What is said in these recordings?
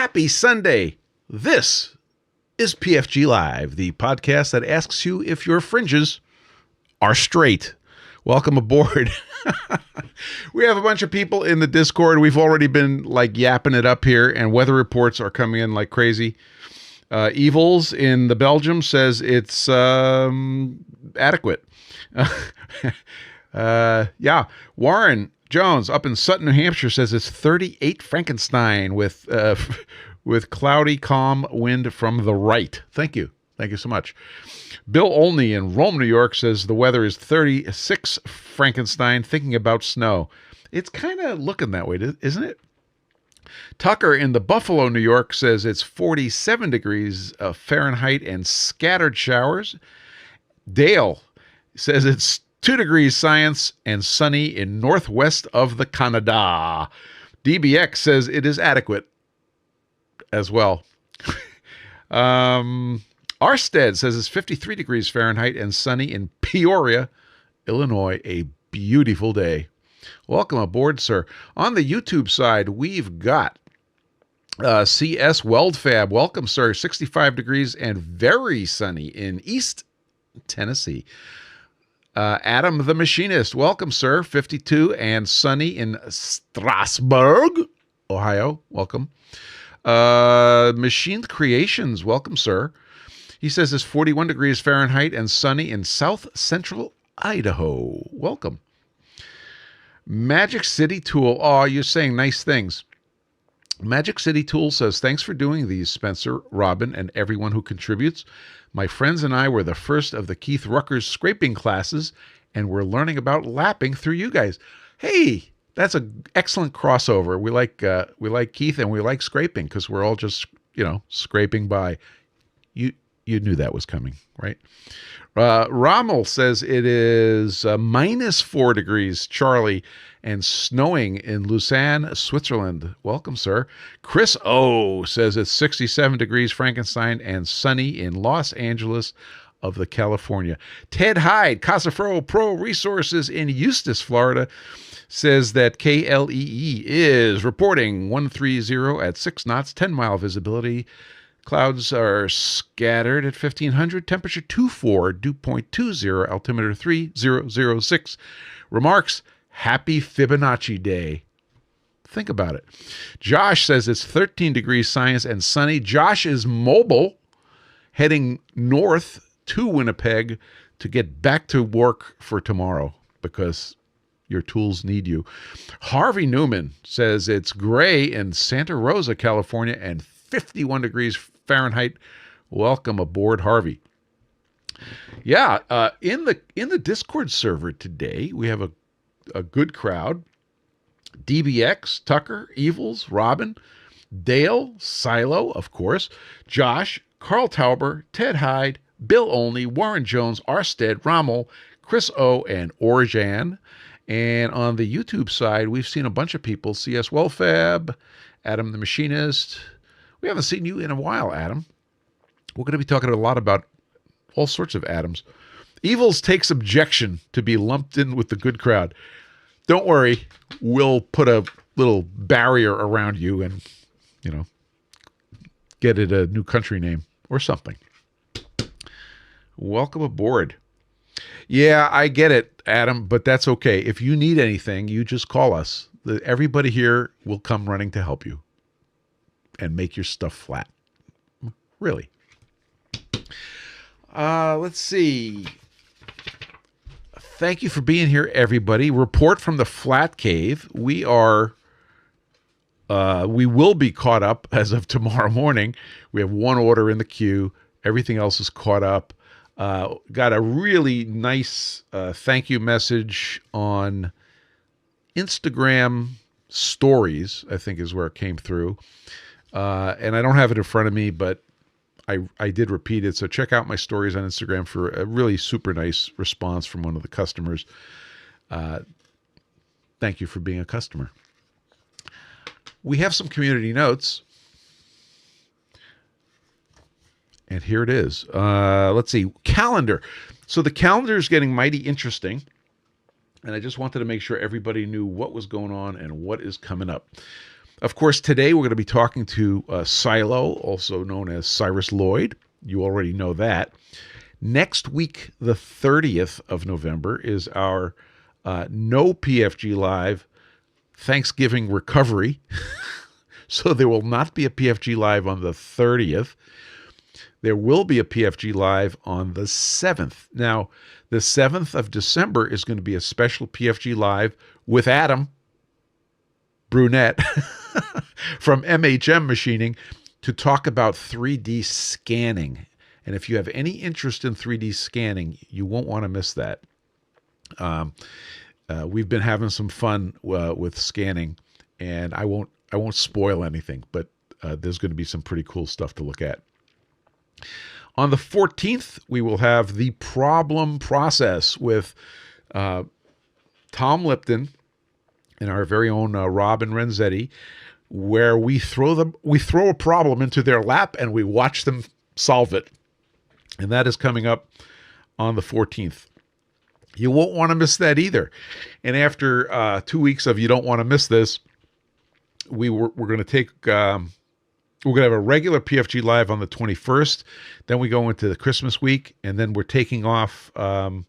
Happy Sunday. This is PFG Live, the podcast that asks you if your fringes are straight. Welcome aboard. We have a bunch of people in the Discord. We've already been like yapping it up here, and weather reports are coming in like crazy. Evils in the Belgium says it's adequate. Yeah. Warren Jones up in Sutton, New Hampshire says it's 38 Frankenstein with cloudy, calm wind from the right. Thank you. Thank you so much. Bill Olney in Rome, New York says the weather is 36 Frankenstein, thinking about snow. It's kind of looking that way, isn't it? Tucker in the Buffalo, New York says it's 47 degrees Fahrenheit and scattered showers. Dale says it's 2 degrees science and sunny in northwest of the Canada. DBX says it is adequate as well. Arstead says it's 53 degrees Fahrenheit and sunny in Peoria, Illinois. A beautiful day. Welcome aboard, sir. On the YouTube side, we've got CS Weldfab. Welcome, sir. 65 degrees and very sunny in East Tennessee. Adam the Machinist. Welcome, sir. 52 and sunny in Strasburg, Ohio. Welcome. Machined Creations. Welcome, sir. He says it's 41 degrees Fahrenheit and sunny in South Central Idaho. Welcome. Magic City Tool. Oh, you're saying nice things. Magic City Tool says, thanks for doing these, Spencer, Robin, and everyone who contributes. My friends and I were the first of the Keith Rucker's scraping classes, and we're learning about lapping through you guys. Hey, that's an excellent crossover. We like Keith and we like scraping because we're all just, scraping by. You knew that was coming, right? Rommel says it is minus 4 degrees, Charlie, and snowing in Lausanne, Switzerland. Welcome, sir. Chris O says it's 67 degrees Frankenstein and sunny in Los Angeles of the California. Ted Hyde, Casafro Pro Resources in Eustis, Florida, says that KLEE is reporting 130 at 6 knots, 10-mile visibility. Clouds are scattered at 1500, temperature 24, dew point 20, altimeter 3006. Remarks, happy Fibonacci Day. Think about it. Josh says it's 13 degrees science and sunny. Josh is mobile, heading north to Winnipeg to get back to work for tomorrow because your tools need you. Harvey Newman says it's gray in Santa Rosa, California, and 51 degrees Fahrenheit. Welcome aboard, Harvey. Yeah, in the Discord server today, we have a good crowd. DBX, Tucker, Evils, Robin, Dale, Cylo, of course, Josh, Carl Tauber, Ted Hyde, Bill Olney, Warren Jones, Arstead, Rommel, Chris O, and Orjan. And on the YouTube side, we've seen a bunch of people. CS Wellfab, Adam the Machinist. We haven't seen you in a while, Adam. We're going to be talking a lot about all sorts of Adams. Evils takes objection to be lumped in with the good crowd. Don't worry. We'll put a little barrier around you and, get it a new country name or something. Welcome aboard. Yeah, I get it, Adam, but that's okay. If you need anything, you just call us. Everybody here will come running to help you and make your stuff flat. Really. Let's see. Thank you for being here, everybody. Report from the Flat Cave. We will be caught up as of tomorrow morning. We have one order in the queue. Everything else is caught up. Got a really nice thank you message on Instagram stories, I think is where it came through. And I don't have it in front of me, but I did repeat it. So check out my stories on Instagram for a really super nice response from one of the customers. Thank you for being a customer. We have some community notes. And here it is. Let's see. Calendar. So the calendar is getting mighty interesting. And I just wanted to make sure everybody knew what was going on and what is coming up. Of course, today we're going to be talking to Cylo, also known as Cyrus Lloyd. You already know that. Next week, the 30th of November, is our no PFG.Live Thanksgiving recovery. So there will not be a PFG.Live on the 30th. There will be a PFG.Live on the 7th. Now, the 7th of December is going to be a special PFG.Live with Adam Brunette from MHM Machining to talk about 3D scanning. And if you have any interest in 3D scanning, you won't want to miss that. We've been having some fun with scanning, and I won't spoil anything, but there's going to be some pretty cool stuff to look at. On the 14th, we will have the problem process with Tom Lipton and our very own Robin Renzetti, where we throw a problem into their lap and we watch them solve it. And that is coming up on the 14th. You won't want to miss that either. And after 2 weeks of you don't want to miss this, we're going to take we're going to have a regular PFG.Live on the 21st. Then we go into the Christmas week, and then we're taking off the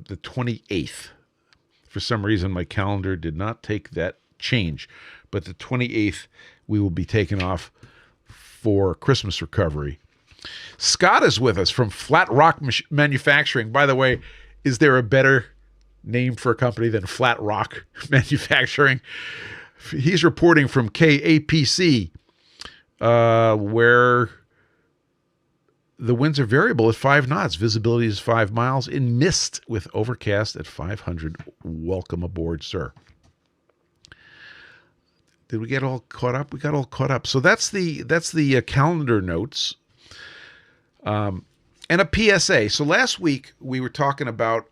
28th. For some reason, my calendar did not take that change. But the 28th, we will be taking off for Christmas recovery. Scott is with us from Flat Rock Manufacturing. By the way, is there a better name for a company than Flat Rock Manufacturing? He's reporting from KAPC, where the winds are variable at 5 knots. Visibility is 5 miles in mist with overcast at 500. Welcome aboard, sir. Did we get all caught up? We got all caught up. So that's the calendar notes. And a PSA. So last week we were talking about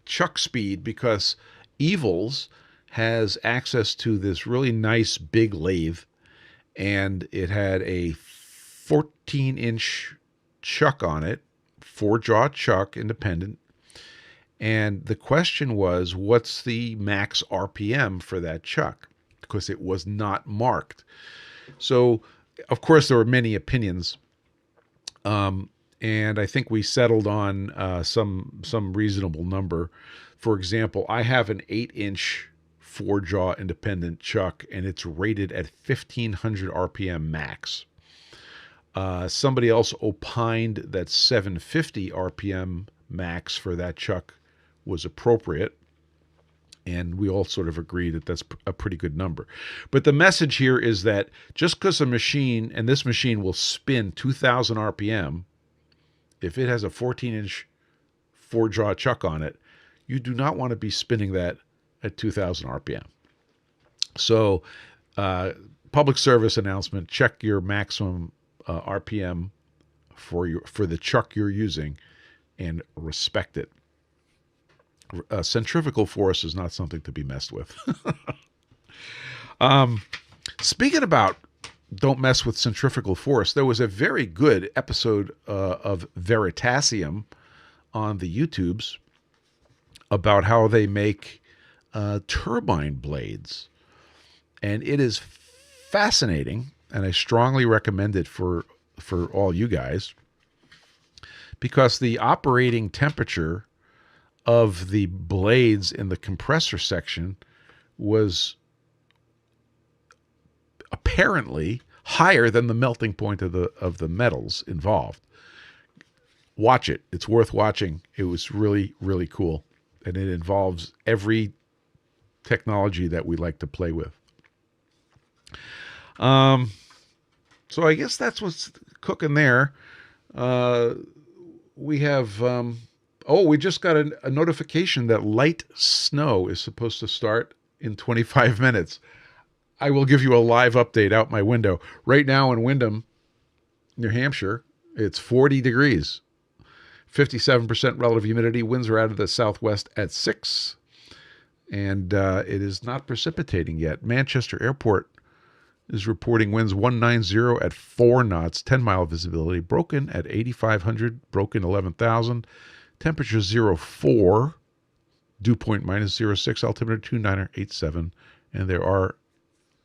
chuck speed, because Evils has access to this really nice big lathe, and it had a 14-inch chuck on it, 4-jaw chuck, independent. And the question was, what's the max RPM for that chuck? Because it was not marked. So, of course, there were many opinions. And I think we settled on some reasonable number. For example, I have an 8-inch 4-jaw independent chuck, and it's rated at 1,500 RPM max. Somebody else opined that 750 RPM max for that chuck was appropriate, and we all sort of agree that that's a pretty good number. But the message here is that just because a machine, and this machine will spin 2,000 RPM, if it has a 14-inch 4-jaw chuck on it, you do not want to be spinning that at 2,000 RPM. So, public service announcement: check your maximum RPM for the chuck you're using, and respect it. Centrifugal force is not something to be messed with. Speaking about don't mess with centrifugal force, there was a very good episode of Veritasium on the YouTubes about how they make turbine blades. And it is fascinating, and I strongly recommend it for all you guys, because the operating temperature of the blades in the compressor section was apparently higher than the melting point of the metals involved. Watch it. It's worth watching. It was really, really cool. And it involves every technology that we like to play with. So I guess that's what's cooking there. We have... we just got a notification that light snow is supposed to start in 25 minutes. I will give you a live update out my window. Right now in Windham, New Hampshire, it's 40 degrees. 57% relative humidity. Winds are out of the southwest at 6. And it is not precipitating yet. Manchester Airport is reporting winds 190 at 4 knots, 10-mile visibility. Broken at 8,500, Broken 11,000. Temperature 0.4. dew point -06, altimeter 2987, and there are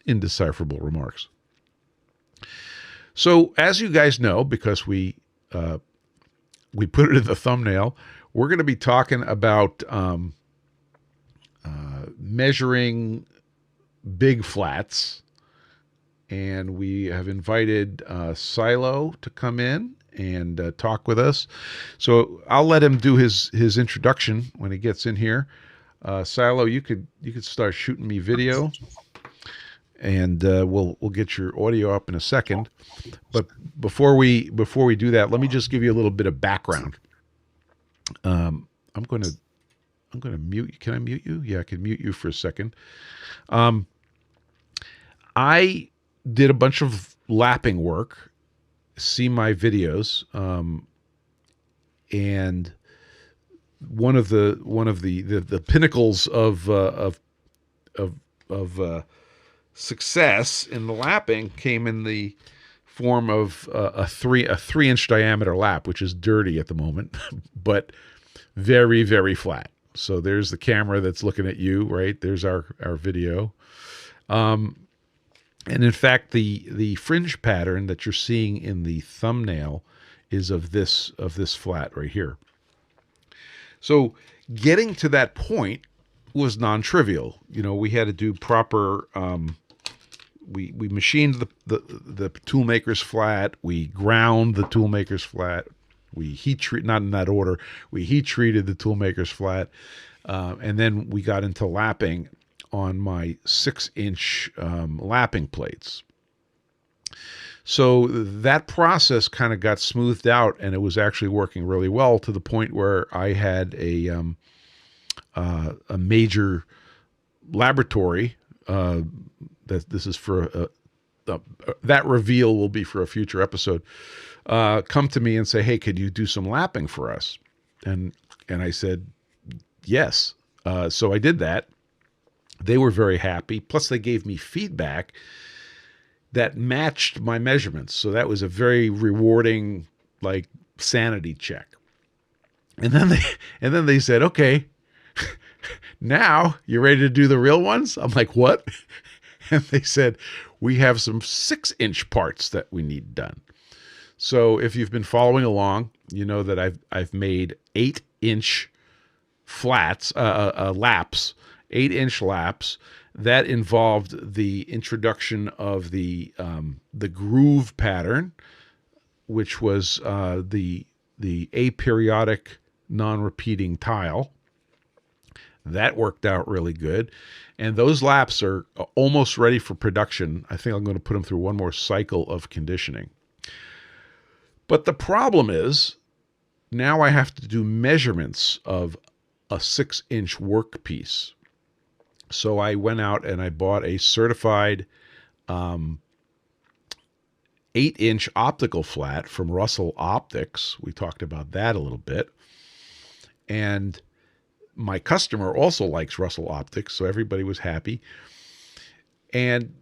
indecipherable remarks. So, as you guys know, because we put it in the thumbnail, we're going to be talking about measuring big flats, and we have invited Cylo to come in and talk with us. So I'll let him do his introduction when he gets in here. Cylo, you could start shooting me video, and we'll get your audio up in a second. But before we do that, let me just give you a little bit of background. I'm going to mute you. Can I mute you? Yeah, I can mute you for a second. I did a bunch of lapping work. See my videos, and one of the pinnacles of success in the lapping came in the form of a 3-inch diameter lap, which is dirty at the moment, but very, very flat. So there's the camera that's looking at you, right? There's our video. And in fact, the fringe pattern that you're seeing in the thumbnail is of this flat right here. So getting to that point was non-trivial. You know, we had to do proper. We machined the toolmaker's flat. We ground the toolmaker's flat. We heat treat, not in that order. We heat treated the toolmaker's flat, and then we got into lapping on my 6-inch lapping plates. So that process kind of got smoothed out, and it was actually working really well to the point where I had a major laboratory. That this is for that reveal will be for a future episode. Come to me and say, "Hey, could you do some lapping for us?" And I said, "Yes." So I did that. They were very happy. Plus, they gave me feedback that matched my measurements. So that was a very rewarding, like, sanity check. And then they said, "Okay, now you're ready to do the real ones?" I'm like, "What?" And they said, "We have some 6-inch parts that we need done." So if you've been following along, you know that I've made 8-inch flats, laps. 8-inch laps that involved the introduction of the groove pattern, which was the aperiodic non-repeating tile. That worked out really good, and those laps are almost ready for production. I think I'm going to put them through one more cycle of conditioning. But the problem is now I have to do measurements of a 6-inch workpiece. So I went out and I bought a certified 8-inch optical flat from Russell Optics. We talked about that a little bit. And my customer also likes Russell Optics, so everybody was happy. And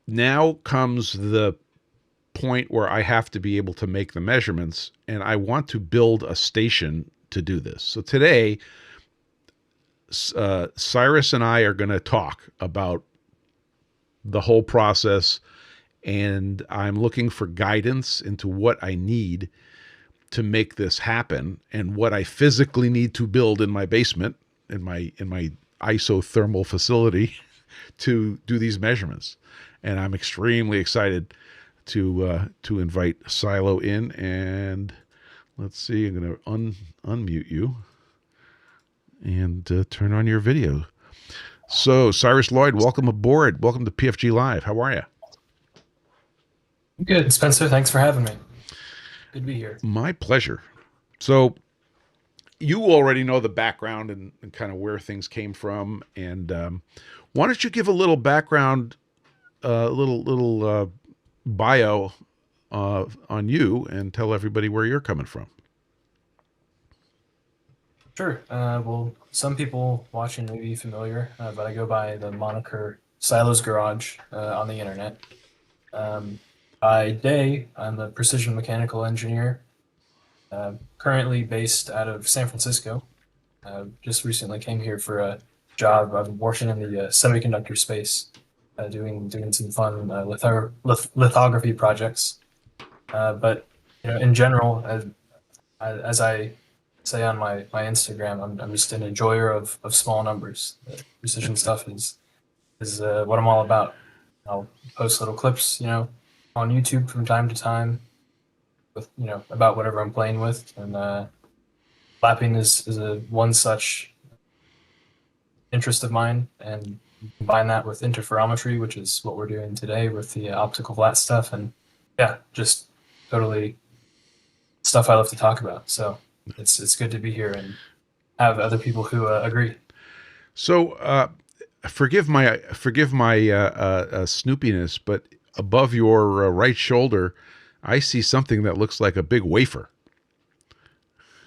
now comes the point where I have to be able to make the measurements, and I want to build a station to do this. So today, Cyrus and I are going to talk about the whole process, and I'm looking for guidance into what I need to make this happen and what I physically need to build in my basement, in my isothermal facility to do these measurements. And I'm extremely excited to invite Cylo in, and let's see, I'm going to unmute you and turn on your video. So, Cyrus, Lloyd, welcome aboard. Welcome to PFG Live. How are you? Good, Spencer. Thanks for having me. Good to be here. My pleasure. So, you already know the background and kind of where things came from. And why don't you give a little background, little bio on you, and tell everybody where you're coming from? Sure. Well, some people watching may be familiar, but I go by the moniker Cylo's Garage on the internet. By day, I'm a precision mechanical engineer, currently based out of San Francisco. Just recently came here for a job. I'm working in the semiconductor space, doing some fun lithography projects. But in general, as I say on my Instagram, I'm just an enjoyer of small numbers. Precision stuff is what I'm all about. I'll post little clips, on YouTube from time to time with about whatever I'm playing with, and lapping is a one such interest of mine, and combine that with interferometry, which is what we're doing today with the optical flat stuff, and yeah, just totally stuff I love to talk about. So it's good to be here and have other people who agree. So, forgive my snoopiness, but above your right shoulder, I see something that looks like a big wafer.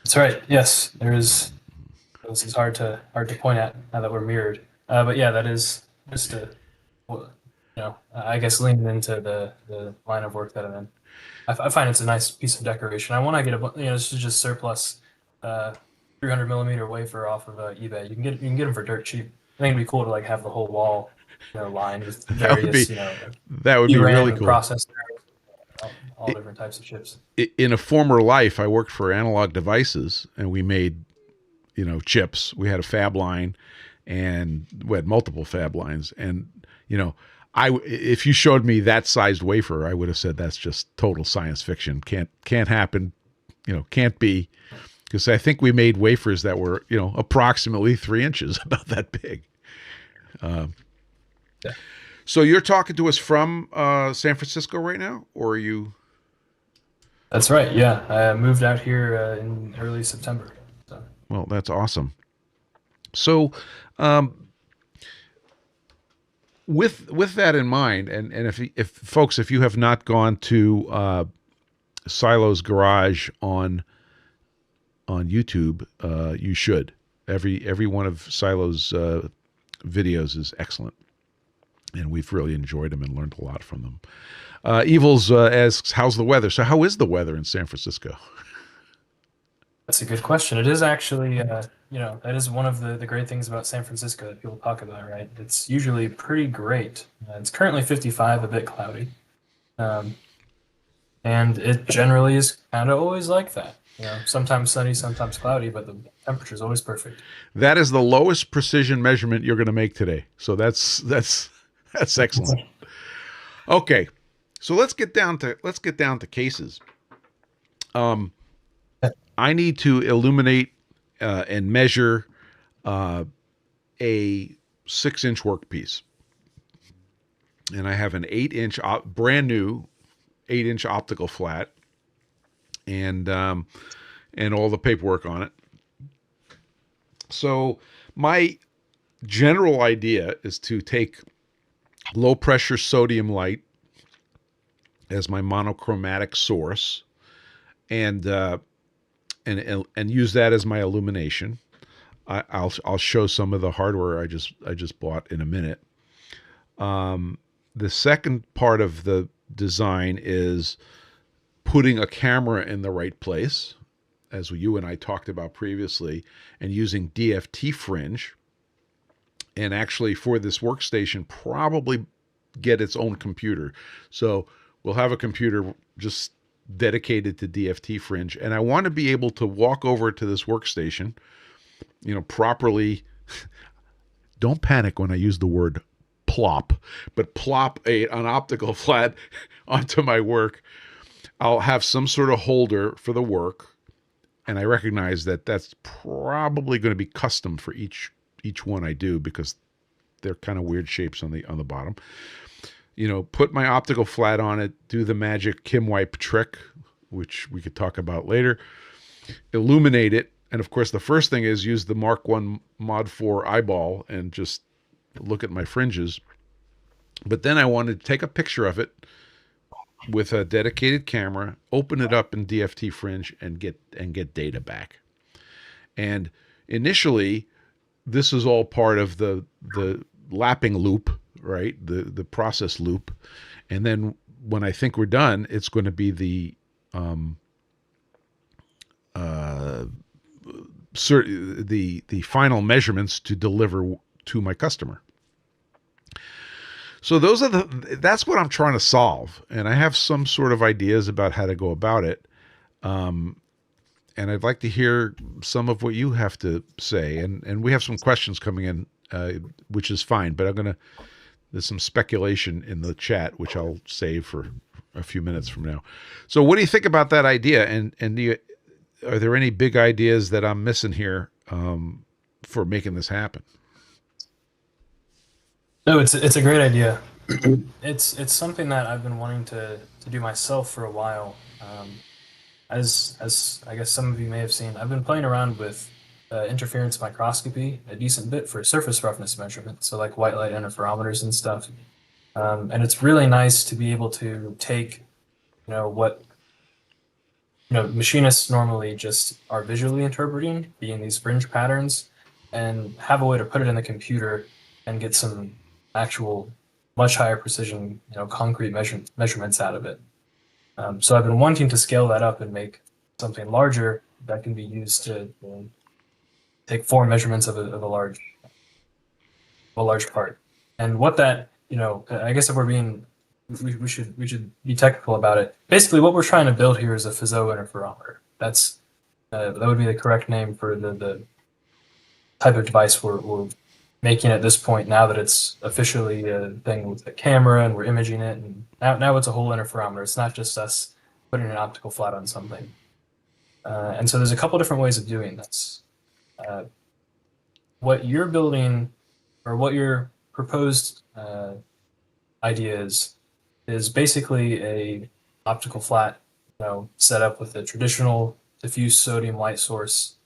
That's right. Yes, there is. This is hard to point at now that we're mirrored. But yeah, that is just a, well, I guess leaning into the line of work that I'm in. I find it's a nice piece of decoration. I want to get this is just surplus, uh, 300 millimeter wafer off of eBay. You can get them for dirt cheap. I think it'd be cool to like have the whole wall, lined with That would be various, like that would be DRAM really and cool. processor, all different types of chips. In a former life, I worked for Analog Devices, and we made chips. We had a fab line, and we had multiple fab lines. And if you showed me that sized wafer, I would have said that's just total science fiction. Can't happen. Can't be, because I think we made wafers that were approximately 3 inches, about that big. Yeah. So you're talking to us from San Francisco right now, or are you? That's right. Yeah, I moved out here in early September. So. Well, that's awesome. So, with that in mind, and if folks, if you have not gone to Cylo's garage on YouTube, you should. Every one of Cylo's videos is excellent, and we've really enjoyed them and learned a lot from them. Evils asks, "How's the weather?" So, how is the weather in San Francisco? That's a good question. It is actually, that is one of the great things about San Francisco that people talk about, right? It's usually pretty great. It's currently 55, a bit cloudy. Um, and it generally is kind of always like that. Sometimes sunny, sometimes cloudy, but the temperature is always perfect. That is the lowest precision measurement you're going to make today. So that's excellent. Okay, so let's get down to cases. I need to illuminate and measure a 6-inch workpiece, and I have an 8-inch brand new 8-inch optical flat, and all the paperwork on it. So my general idea is to take low pressure sodium light as my monochromatic source, and use that as my illumination. I'll show some of the hardware I just bought in a minute. The second part of the design is putting a camera in the right place, as you and I talked about previously, and using DFT Fringe. And actually, for this workstation, probably get its own computer. So we'll have a computer just dedicated to DFT Fringe. And I want to be able to walk over to this workstation, properly. Don't panic when I use the word plop, but plop an optical flat onto my work. I'll have some sort of holder for the work, and I recognize that that's probably going to be custom for each one I do, because they're kind of weird shapes on the bottom. Put my optical flat on it, do the magic Kim wipe trick, which we could talk about later, illuminate it, and of course the first thing is use the Mark 1 Mod 4 eyeball and just look at my fringes. But then I wanted to take a picture of it with a dedicated camera, open it up in DFT Fringe, and get data back. And initially, this is all part of the lapping loop, right? The process loop. And then when I think we're done, it's going to be the the final measurements to deliver to my customer. So that's what I'm trying to solve, and I have some sort of ideas about how to go about it. And I'd like to hear some of what you have to say. And we have some questions coming in, which is fine. But there's some speculation in the chat, which I'll save for a few minutes from now. So what do you think about that idea? And are there any big ideas that I'm missing here for making this happen? No, it's a great idea. It's something that I've been wanting to do myself for a while. As I guess some of you may have seen, I've been playing around with interference microscopy a decent bit for surface roughness measurement, so like white light interferometers and stuff. And it's really nice to be able to take, what machinists normally just are visually interpreting, being these fringe patterns, and have a way to put it in the computer and get some actual much higher precision, concrete measurements out of it. So I've been wanting to scale that up and make something larger that can be used to take form measurements of a large part. And what that, I guess if we should be technical about it. Basically, what we're trying to build here is a Fizeau interferometer. That would be the correct name for the type of device we're making at this point, now that it's officially a thing with the camera and we're imaging it, and now it's a whole interferometer. It's not just us putting an optical flat on something. And so there's a couple different ways of doing this. What you're building, or what your proposed idea is basically a optical flat, set up with a traditional diffuse sodium light source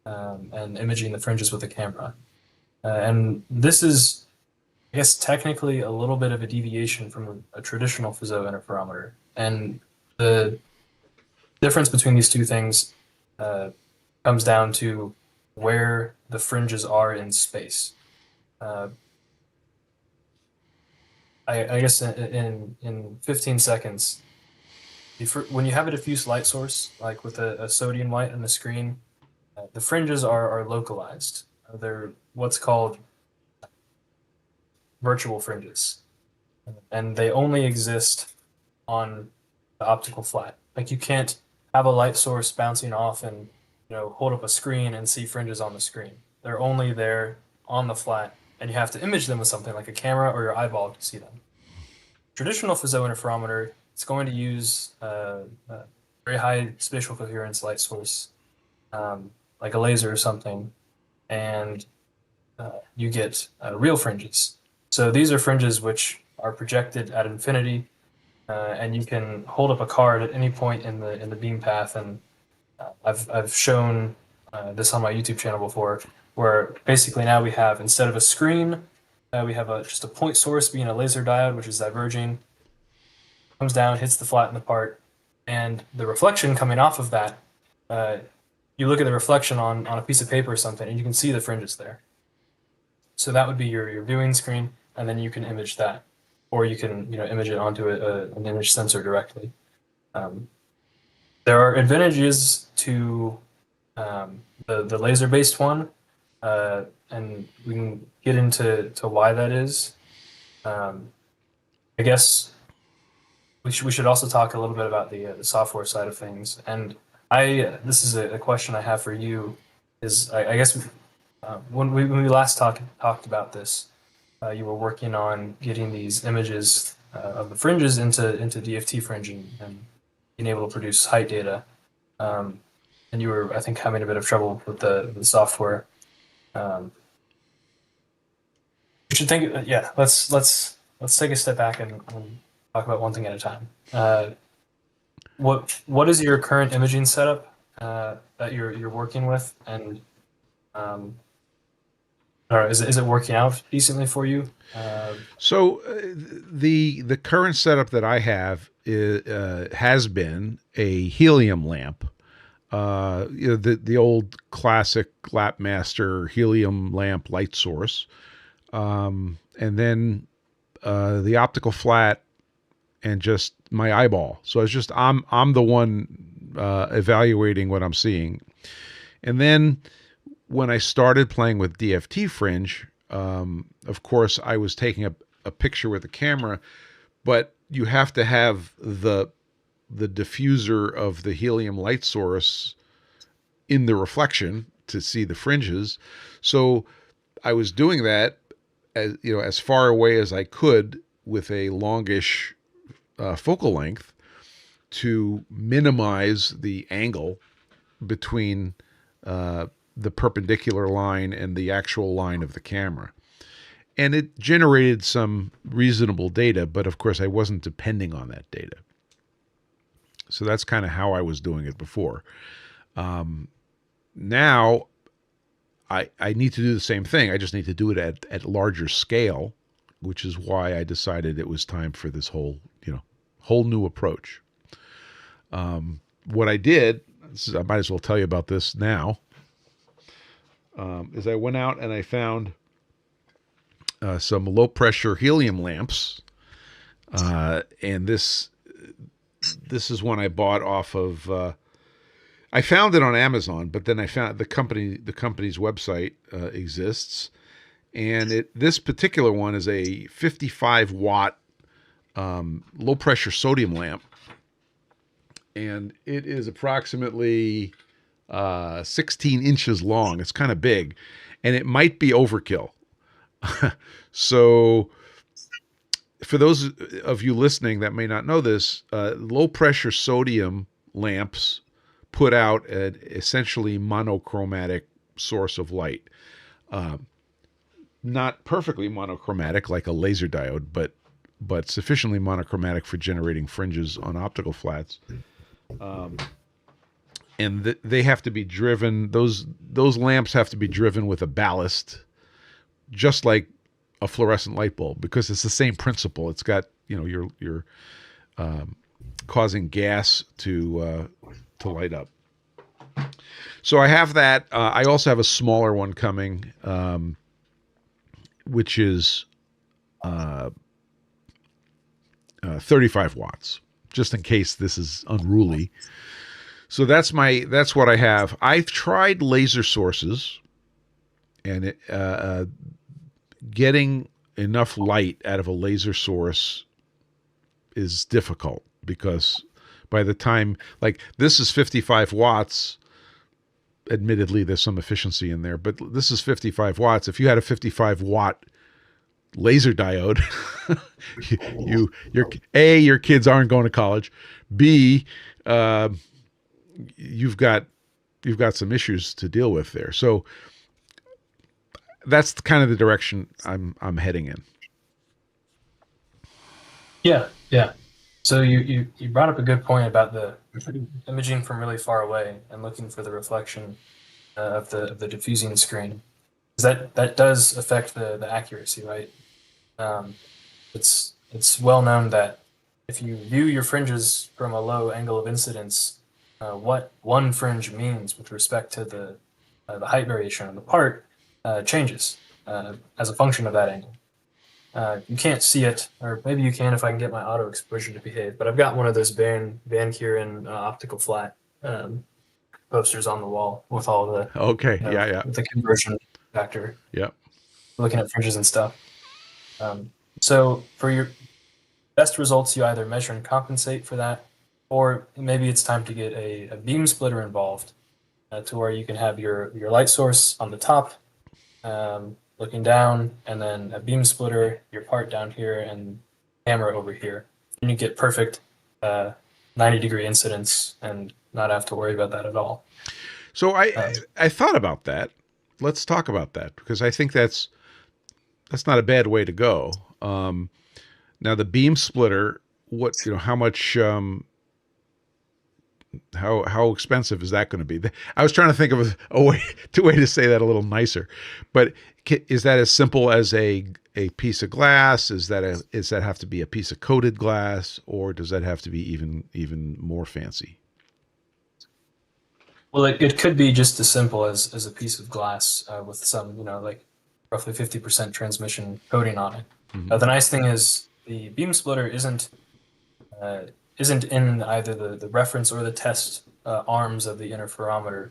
and imaging the fringes with a camera. And this is, I guess, technically a little bit of a deviation from a traditional Fizeau interferometer. And the difference between these two things comes down to where the fringes are in space. I guess in 15 seconds, when you have a diffuse light source, like with a sodium light on the screen, the fringes are localized. They're what's called virtual fringes, and they only exist on the optical flat. Like, you can't have a light source bouncing off and hold up a screen and see fringes on the screen. They're only there on the flat, and you have to image them with something like a camera or your eyeball to see them. Traditional Fizeau interferometer, it's going to use a very high spatial coherence light source, like a laser or something, and you get real fringes. So these are fringes which are projected at infinity, and you can hold up a card at any point in the beam path. And I've shown this on my YouTube channel before, where basically now we have, instead of a screen, we have just a point source being a laser diode, which is diverging, comes down, hits the flat in the part, and the reflection coming off of that, you look at the reflection on a piece of paper or something, and you can see the fringes there. So that would be your viewing screen, and then you can image that, or you can image it onto an image sensor directly. There are advantages to the laser-based one, and we can get into why that is. I guess we should also talk a little bit about the software side of things. And this is a question I have for you. I guess when we last talked about this, you were working on getting these images of the fringes into DFT Fringe and being able to produce height data. And you were, I think, having a bit of trouble with the software. We should think. Let's take a step back and talk about one thing at a time. What is your current imaging setup that you're working with, and is it working out decently for you? So the current setup that I have has been a helium lamp. The old classic Lapmaster helium lamp light source, and then the optical flat, and just my eyeball. So it's just I'm the one evaluating what I'm seeing, and then when I started playing with DFT Fringe, of course, I was taking a picture with the camera, but you have to have the diffuser of the helium light source in the reflection to see the fringes. So I was doing that as far away as I could with a longish focal length to minimize the angle between the perpendicular line and the actual line of the camera. And it generated some reasonable data, but of course I wasn't depending on that data. So that's kind of how I was doing it before. Now I need to do the same thing. I just need to do it at larger scale, which is why I decided it was time for this whole new approach. What I did, I might as well tell you about this now, is I went out and I found some low pressure helium lamps, and this is one I bought off of. I found it on Amazon, but then I found the company's website exists, and this particular one is a 55 watt low pressure sodium lamp, and it is approximately 16 inches long. It's kind of big, and it might be overkill. So for those of you listening that may not know this, low pressure sodium lamps put out an essentially monochromatic source of light. Not perfectly monochromatic like a laser diode, but sufficiently monochromatic for generating fringes on optical flats. And they have to be driven. Those lamps have to be driven with a ballast, just like a fluorescent light bulb, because it's the same principle. It's got you're causing gas to light up. So I have that. I also have a smaller one coming, which is 35 watts, just in case this is unruly. So that's what I have. I've tried laser sources, and getting enough light out of a laser source is difficult, because by the time, like, this is 55 watts, admittedly there's some efficiency in there, but this is 55 watts. If you had a 55 watt laser diode, your kids aren't going to college. B, you've got some issues to deal with there. So that's kind of the direction I'm heading in. Yeah. So you brought up a good point about the imaging from really far away and looking for the reflection of the diffusing screen. That does affect the accuracy, right? It's well known that if you view your fringes from a low angle of incidence, what one fringe means with respect to the height variation on the part changes as a function of that angle. You can't see it, or maybe you can if I can get my auto exposure to behave, but I've got one of those Van Kuren optical flat posters on the wall with all the with the conversion factor. Yeah. Looking at fringes and stuff. So for your best results, you either measure and compensate for that, or maybe it's time to get a beam splitter involved to where you can have your light source on the top, looking down, and then a beam splitter, your part down here, and camera over here. And you get perfect 90-degree incidence and not have to worry about that at all. So I thought about that. Let's talk about that, because I think that's not a bad way to go. Now the beam splitter, how much, how expensive is that going to be? I was trying to think of a way to say that a little nicer, but is that as simple as a piece of glass? Does that have to be a piece of coated glass, or does that have to be even more fancy? Well, it could be just as simple as a piece of glass with some, like roughly 50% transmission coating on it. Mm-hmm. The nice thing is the beam splitter isn't in either the reference or the test arms of the interferometer.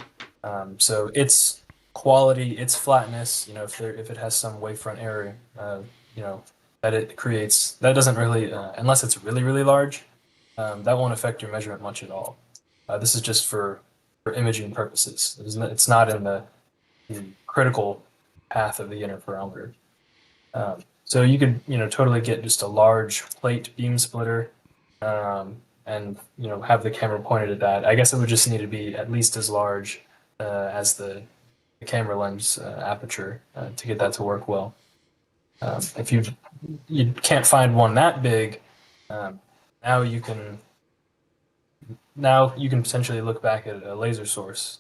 So its quality, its flatness, if it has some wavefront error, you know, that it creates, that doesn't really, unless it's really, really large, that won't affect your measurement much at all. This is just for imaging purposes. It's not in the critical path of the interferometer. So you could, totally get just a large plate beam splitter, and have the camera pointed at that. I guess it would just need to be at least as large as the camera lens aperture to get that to work well. If you can't find one that big, um, now you can potentially look back at a laser source.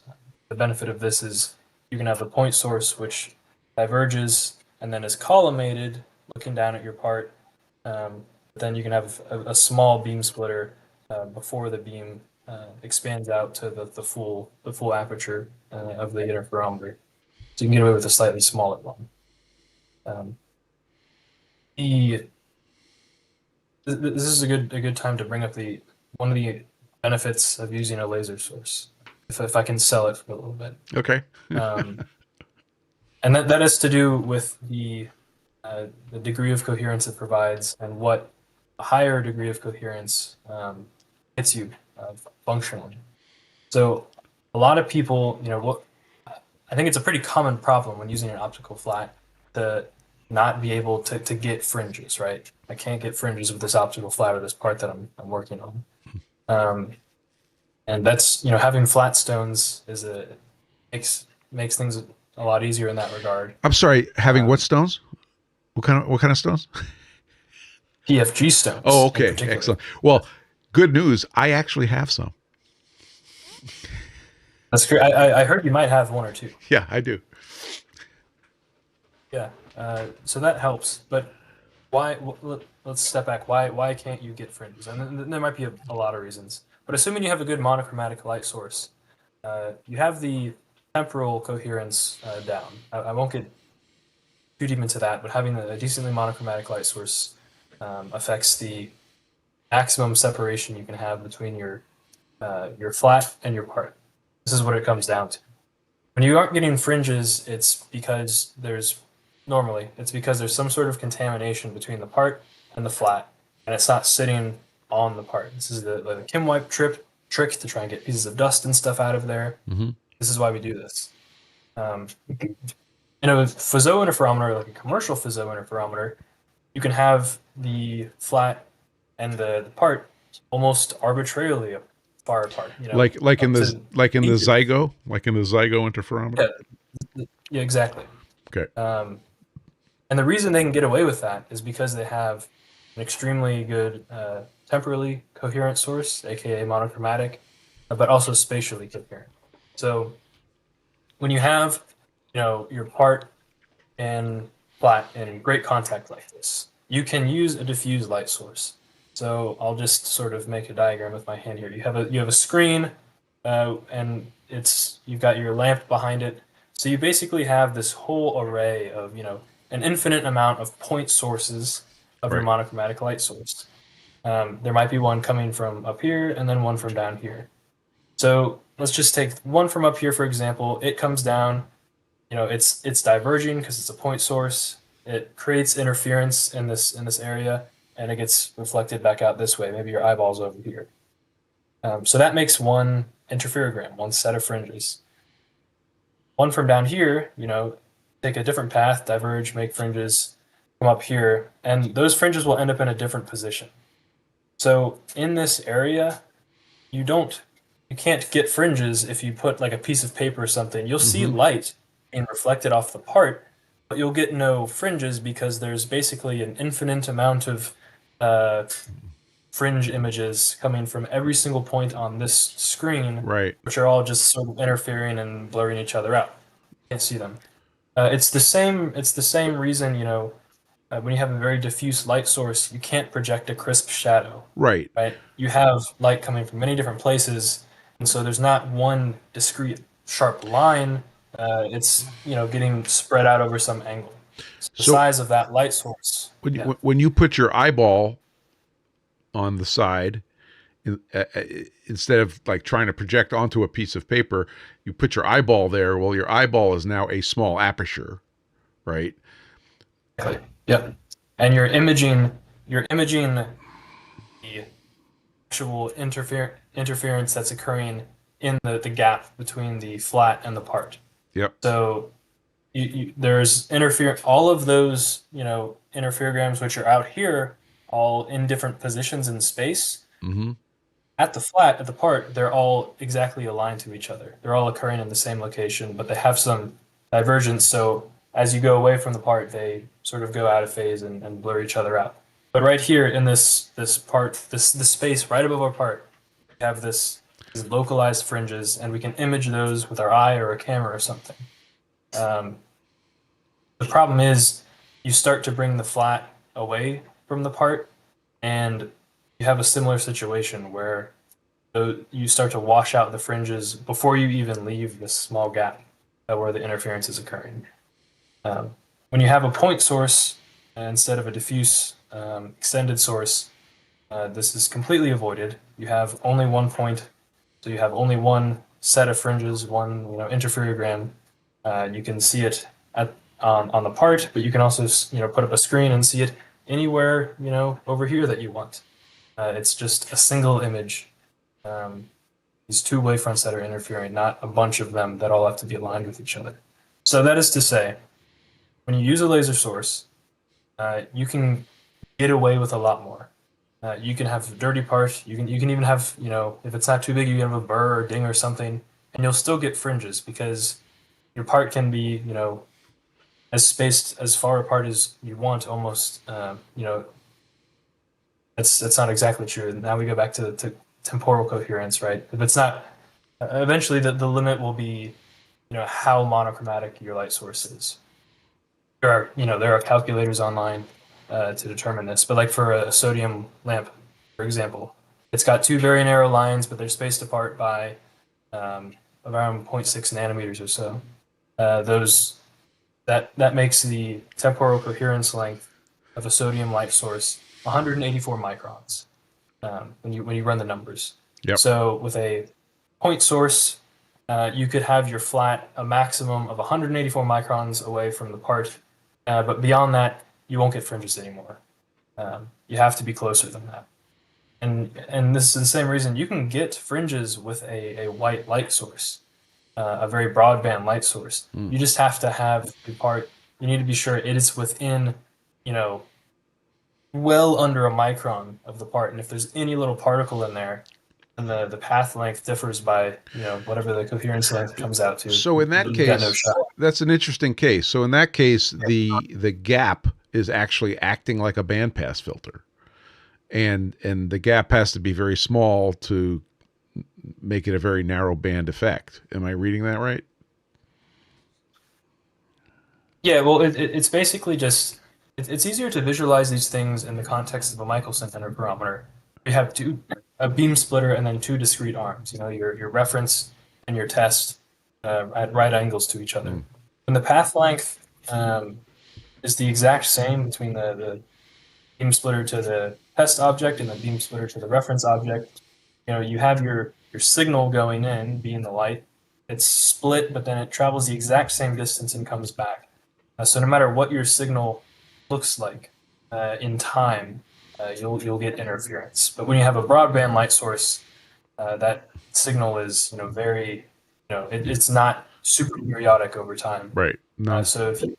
The benefit of this is you can have the point source which diverges and then is collimated looking down at your part. Then you can have a small beam splitter before the beam expands out to the full aperture of the interferometer. So you can get away with a slightly smaller one. Um, the This is a good time to bring up the one of the benefits of using a laser source, if I can sell it for a little bit. Okay. And that has to do with the degree of coherence it provides and what a higher degree of coherence gets you functionally. So a lot of people, I think it's a pretty common problem when using an optical flat to not be able to get fringes, right? I can't get fringes with this optical flat or this part that I'm working on. And that's, having flat stones makes things a lot easier in that regard. I'm sorry, having what stones? What kind of stones? PFG stones. Oh, okay. Excellent. Well, good news. I actually have some. That's great. I heard you might have one or two. Yeah, I do. Yeah. So that helps. But why? Let's step back. Why can't you get fringes? And there might be a lot of reasons. But assuming you have a good monochromatic light source, you have the temporal coherence down. I won't get too deep into that, but having a decently monochromatic light source affects the maximum separation you can have between your flat and your part. This is what it comes down to. When you aren't getting fringes, it's because there's some sort of contamination between the part and the flat, and it's not sitting on the part. This is the Kim wipe trick to try and get pieces of dust and stuff out of there. Mm-hmm. This is why we do this. In a Fizeau interferometer, like a commercial Fizeau interferometer, you can have the flat and the part almost arbitrarily far apart. Like in the Zygo interferometer. Yeah, exactly. Okay. And the reason they can get away with that is because they have an extremely good temporally coherent source, aka monochromatic, but also spatially coherent. So when you have, your part and flat in great contact like this, you can use a diffuse light source. So I'll just sort of make a diagram with my hand here. You have a screen, and you've got your lamp behind it. So you basically have this whole array of, an infinite amount of point sources of your monochromatic light source. There might be one coming from up here and then one from down here. So let's just take one from up here, for example. It comes down, it's diverging because it's a point source. It creates interference in this area, and it gets reflected back out this way. Maybe your eyeball's over here. So that makes one interferogram, one set of fringes. One from down here, take a different path, diverge, make fringes, come up here, and those fringes will end up in a different position. So in this area, you can't get fringes if you put like a piece of paper or something. You'll see light being reflected off the part, but you'll get no fringes because there's basically an infinite amount of fringe images coming from every single point on this screen, which are all just sort of interfering and blurring each other out. You can't see them. It's the same reason, when you have a very diffuse light source, you can't project a crisp shadow. Right. You have light coming from many different places, and so there's not one discrete sharp line. It's getting spread out over some angle. So the size of that light source. When you put your eyeball on the side, instead of like trying to project onto a piece of paper, you put your eyeball there. Well, your eyeball is now a small aperture, right? Yep. And you're imaging the actual interference that's occurring in the gap between the flat and the part. Yep. So there's all of those, interferograms which are out here, all in different positions in space. Mm-hmm. At the part, they're all exactly aligned to each other. They're all occurring in the same location, but they have some divergence. So as you go away from the part, they sort of go out of phase and blur each other out. But right here in this space right above our part, we have these localized fringes, and we can image those with our eye or a camera or something. The problem is you start to bring the flat away from the part, and you have a similar situation where you start to wash out the fringes before you even leave this small gap where the interference is occurring. When you have a point source instead of a diffuse extended source, this is completely avoided. You have only one point, so you have only one set of fringes, one interferogram. You can see it on the part, but you can also put up a screen and see it anywhere over here that you want. It's just a single image. These two wavefronts that are interfering, not a bunch of them that all have to be aligned with each other. So that is to say, when you use a laser source, you can get away with a lot more. You can have a dirty part. You can even have, if it's not too big, you can have a burr or ding or something, and you'll still get fringes because your part can be, as spaced as far apart as you want, almost. That's not exactly true. Now we go back to temporal coherence, right? If it's not, eventually the limit will be, how monochromatic your light source is. There are calculators online to determine this, but like for a sodium lamp, for example, it's got two very narrow lines, but they're spaced apart by around 0.6 nanometers or so. That makes the temporal coherence length of a sodium light source 184 microns when you run the numbers. Yep. So with a point source, you could have your flat a maximum of 184 microns away from the part, but beyond that, you won't get fringes anymore. You have to be closer than that. And this is the same reason you can get fringes with a white light source, a very broadband light source. You just have to have the part, you need to be sure it is within, well under a micron of the part. And if there's any little particle in there, then the path length differs by, whatever the coherence length comes out to. So in that case, that's an interesting case. So in that case, the gap is actually acting like a bandpass filter. And the gap has to be very small to make it a very narrow band effect. Am I reading that right? Yeah, well, it's basically just, it's easier to visualize these things in the context of a Michelson interferometer. We have a beam splitter and then two discrete arms, your reference and your test at right angles to each other. And the path length is the exact same between the beam splitter to the test object and the beam splitter to the reference object. You have your signal going in, being the light. It's split, but then it travels the exact same distance and comes back. So no matter what your signal looks like in time, you'll get interference. But when you have a broadband light source, that signal is very, it's not super periodic over time. Right. No. So if you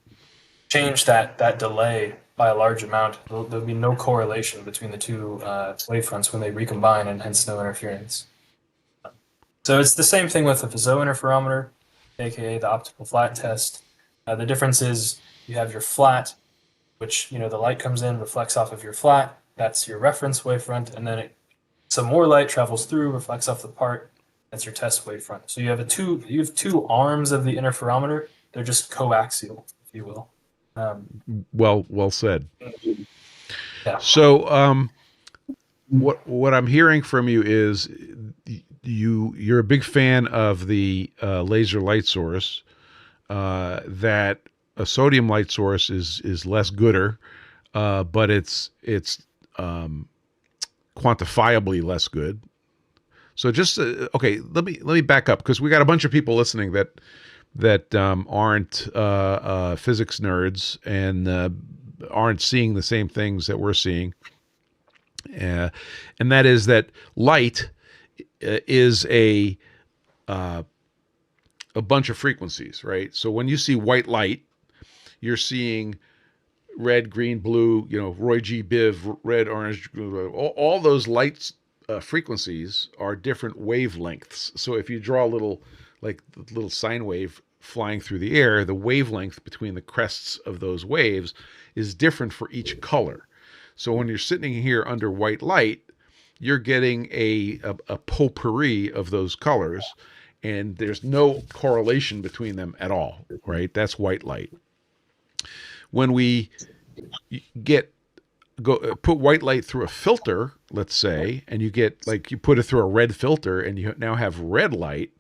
change that delay by a large amount, there'll be no correlation between the two wavefronts when they recombine, and hence no interference. So it's the same thing with a Fizeau interferometer, aka the optical flat test. The difference is you have your flat, which the light comes in, reflects off of your flat. That's your reference wavefront, and then some more light travels through, reflects off the part. That's your test wavefront. So you have two arms of the interferometer. They're just coaxial, if you will. Well said. Yeah. So what I'm hearing from you is you're a big fan of the laser light source. That a sodium light source is less gooder, but it's quantifiably less good. So just okay, let me back up, because we got a bunch of people listening that aren't physics nerds and aren't seeing the same things that we're seeing, and that is that light is a bunch of frequencies, right? So when you see white light, you're seeing red, green, blue, Roy G. Biv, red, orange, all those lights frequencies are different wavelengths. So if you draw a little sine wave flying through the air, the wavelength between the crests of those waves is different for each color. So when you're sitting here under white light, you're getting a potpourri of those colors, and there's no correlation between them at all, right? That's white light. When we put white light through a filter, let's say, and you put it through a red filter, and you now have red light.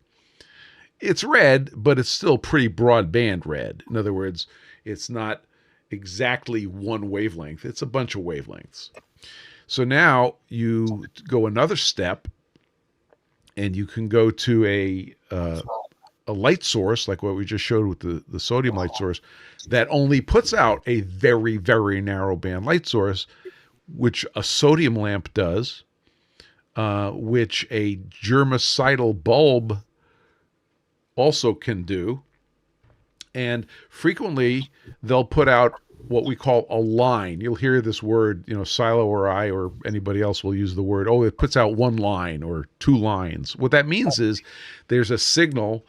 It's red, but it's still pretty broadband red. In other words, it's not exactly one wavelength. It's a bunch of wavelengths. So now you go another step, and you can go to a light source, like what we just showed with the sodium light source, that only puts out a very, very narrow band light source, which a sodium lamp does, which a germicidal bulb also can do. And frequently they'll put out what we call a line. You'll hear this word, Cylo or I or anybody else will use the word, it puts out one line or two lines. What that means is there's a signal,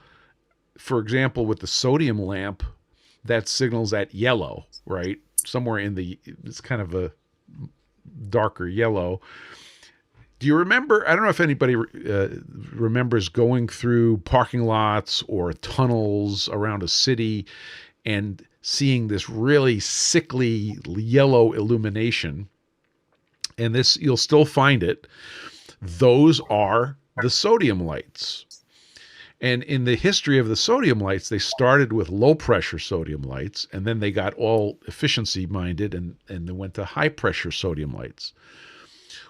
for example, with the sodium lamp, that signals at yellow, right? Somewhere it's kind of a darker yellow. Do you remember, I don't know if anybody remembers going through parking lots or tunnels around a city and seeing this really sickly yellow illumination, and this, you'll still find it. Those are the sodium lights. And in the history of the sodium lights, they started with low pressure sodium lights, and then they got all efficiency minded and they went to high pressure sodium lights.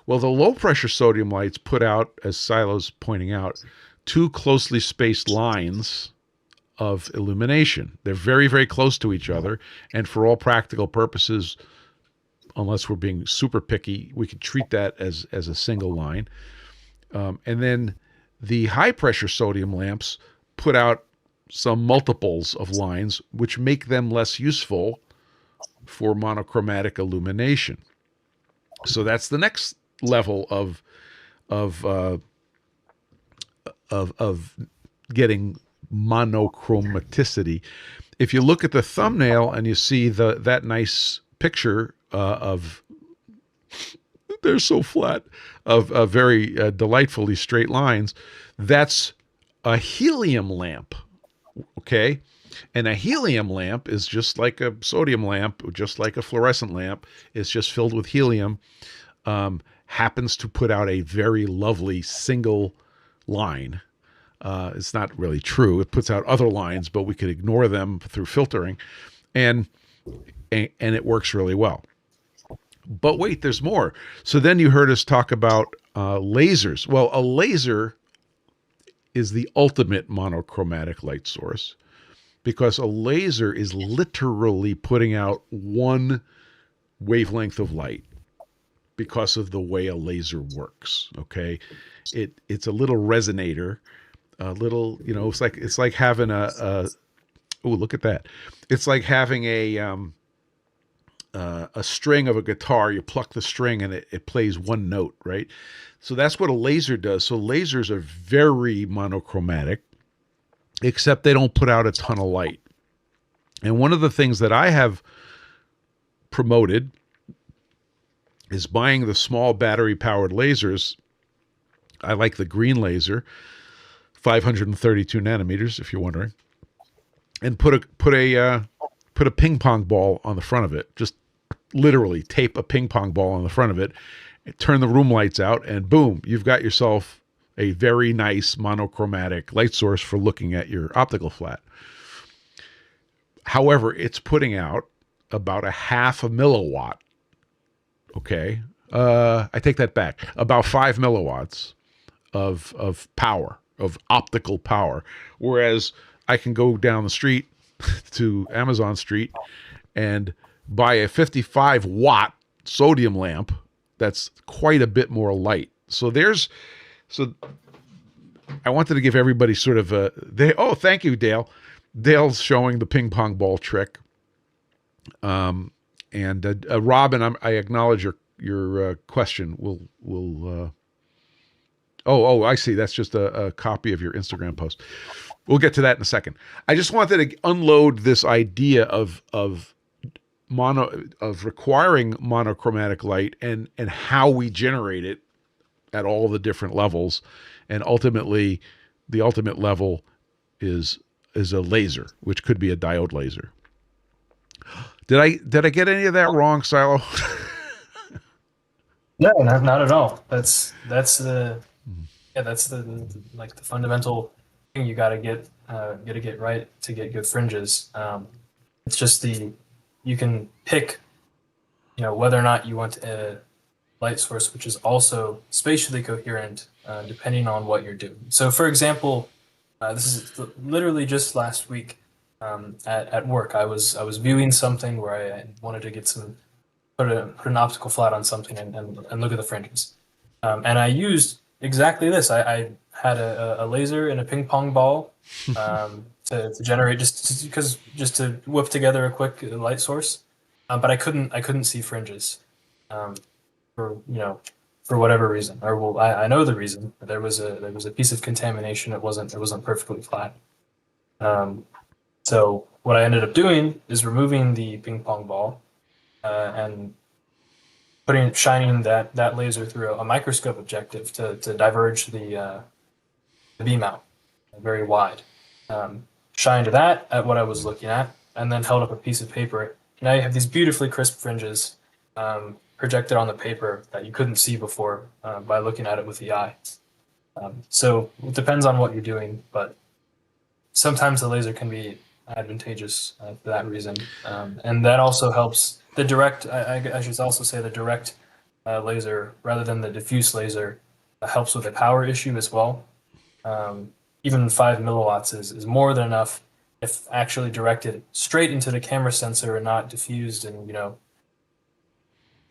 Well, the low pressure sodium lights put out, as Cylo's pointing out, two closely spaced lines of illumination. They're very, very close to each other, and for all practical purposes, unless we're being super picky, we could treat that as a single line. And then the high pressure sodium lamps put out some multiples of lines, which make them less useful for monochromatic illumination. So that's the next level of getting monochromaticity. If you look at the thumbnail and you see that nice picture of, they're so flat, of very delightfully straight lines, that's a helium lamp, okay? And a helium lamp is just like a sodium lamp, just like a fluorescent lamp. It's just filled with helium. Happens to put out a very lovely single line. It's not really true. It puts out other lines, but we could ignore them through filtering, and it works really well. But wait, there's more. So then you heard us talk about lasers. Well, a laser is the ultimate monochromatic light source, because a laser is literally putting out one wavelength of light because of the way a laser works. Okay, it's a little resonator, a little, it's like having oh, look at that. It's like having a string of a guitar. You pluck the string and it plays one note, right? So that's what a laser does. So lasers are very monochromatic, except they don't put out a ton of light. And one of the things that I have promoted is buying the small battery powered lasers. I like the green laser, 532 nanometers, if you're wondering, and put a ping pong ball on the front of it. Just literally tape a ping pong ball on the front of it, turn the room lights out, and boom, you've got yourself a very nice monochromatic light source for looking at your optical flat. However, it's putting out about a half a milliwatt. Okay. I take that back. About 5 milliwatts of power, of optical power. Whereas I can go down the street to Amazon Street and buy a 55 watt sodium lamp that's quite a bit more light. So I wanted to give everybody sort of oh, thank you, Dale. Dale's showing the ping pong ball trick. And Robin, I acknowledge your question. Oh, I see. That's just a copy of your Instagram post. We'll get to that in a second. I just wanted to unload this idea of requiring monochromatic light and how we generate it at all the different levels, and ultimately, the ultimate level is a laser, which could be a diode laser. Did I get any of that wrong, Cylo? No, not at all. That's the like the fundamental thing you gotta get right to get good fringes. It's just you can pick, whether or not you want a light source which is also spatially coherent, depending on what you're doing. So, for example, this is literally just last week. At work, I was viewing something where I wanted to get put an optical flat on something and look at the fringes, and I used exactly this. I had a laser and a ping pong ball to generate just to whip together a quick light source, but I couldn't see fringes, for for whatever reason, or well, I know the reason. There was a piece of contamination. It wasn't perfectly flat. So what I ended up doing is removing the ping pong ball, and shining that laser through a microscope objective to diverge the beam out very wide. Shined that at what I was looking at, and then held up a piece of paper. Now you have these beautifully crisp fringes projected on the paper that you couldn't see before by looking at it with the eye. So it depends on what you're doing, but sometimes the laser can be advantageous for that reason, and that also helps the direct. I should also say the direct laser rather than the diffuse laser helps with the power issue as well. Even 5 milliwatts is more than enough if actually directed straight into the camera sensor and not diffused and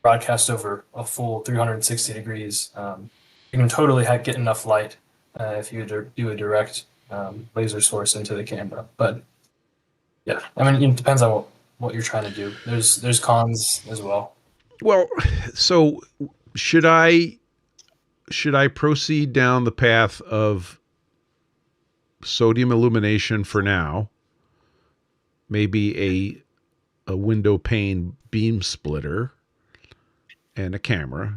broadcast over a full 360 degrees. You can totally get enough light if you do a direct laser source into the camera, but yeah, I mean, it depends on what you're trying to do. There's cons as well. Well, so should I proceed down the path of sodium illumination for now? Maybe a window pane beam splitter and a camera,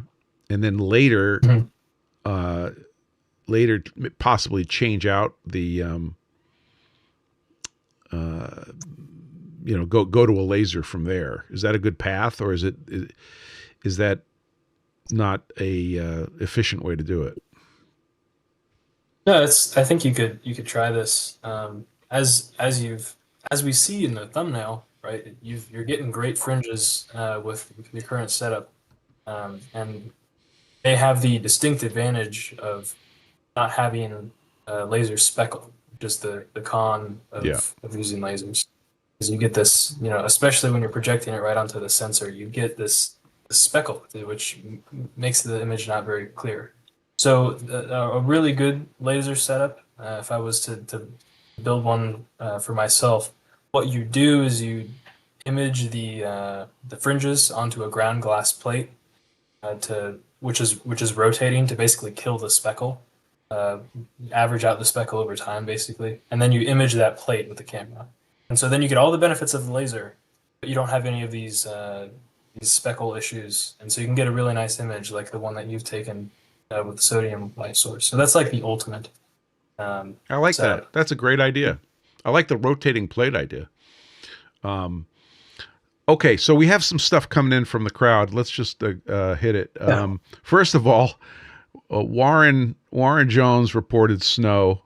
and then later, later possibly change out the go to a laser from there. Is that a good path, or is that not a efficient way to do it? No, I think you could try this. As we see in the thumbnail, right? You're getting great fringes with your current setup, and they have the distinct advantage of not having laser speckle, just the con of using lasers. Because you get this, especially when you're projecting it right onto the sensor, you get this speckle, which makes the image not very clear. So a really good laser setup, if I was to build one for myself, what you do is you image the fringes onto a ground glass plate, which is rotating to basically kill the speckle, average out the speckle over time, basically, and then you image that plate with the camera. And so then you get all the benefits of the laser, but you don't have any of these speckle issues, and so you can get a really nice image like the one that you've taken with the sodium light source. So that's like the ultimate. I like that. That's a great idea. I like the rotating plate idea. Okay, so we have some stuff coming in from the crowd. Let's just hit it. First of all, Warren Jones reported snow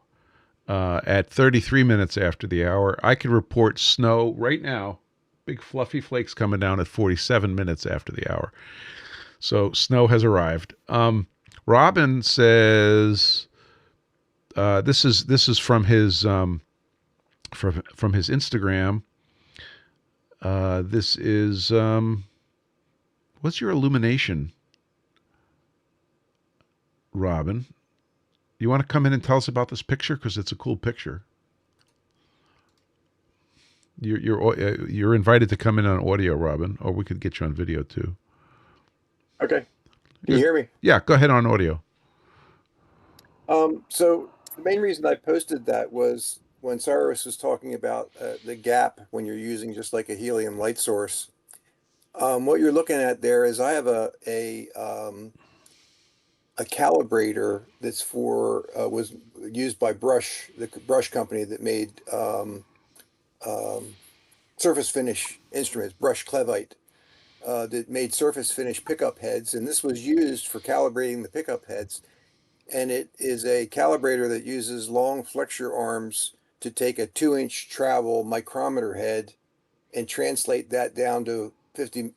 at 33 minutes after the hour. I could report snow right now, big fluffy flakes coming down at 47 minutes after the hour. So snow has arrived. Robin says This is from his from his Instagram. This is what's your illumination, Robin? You want to come in and tell us about this picture because it's a cool picture. You're invited to come in on audio, Robin, or we could get you on video too. Okay. Can you hear me? Yeah, go ahead on audio. So the main reason I posted that was when Cyrus was talking about the gap when you're using just like a helium light source. What you're looking at there is I have a calibrator that's for was used by the brush company that made surface finish instruments, Brush Clevite, that made surface finish pickup heads, and this was used for calibrating the pickup heads. And it is a calibrator that uses long flexure arms to take a 2-inch travel micrometer head and translate that down to 50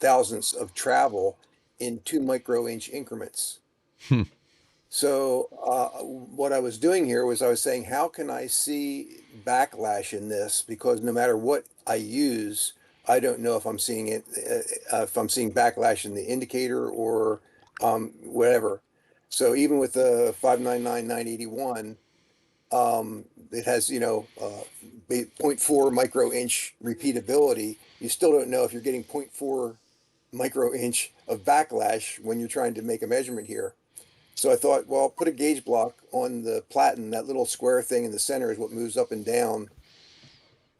thousandths of travel in 2 micro-inch increments. So what I was doing here was I was saying, how can I see backlash in this? Because no matter what I use, I don't know if I'm seeing it, if I'm seeing backlash in the indicator or whatever. So even with the 599981, it has, 0.4 micro-inch repeatability. You still don't know if you're getting 0.4 micro-inch of backlash when you're trying to make a measurement here. So I thought, well, put a gauge block on the platen. That little square thing in the center is what moves up and down,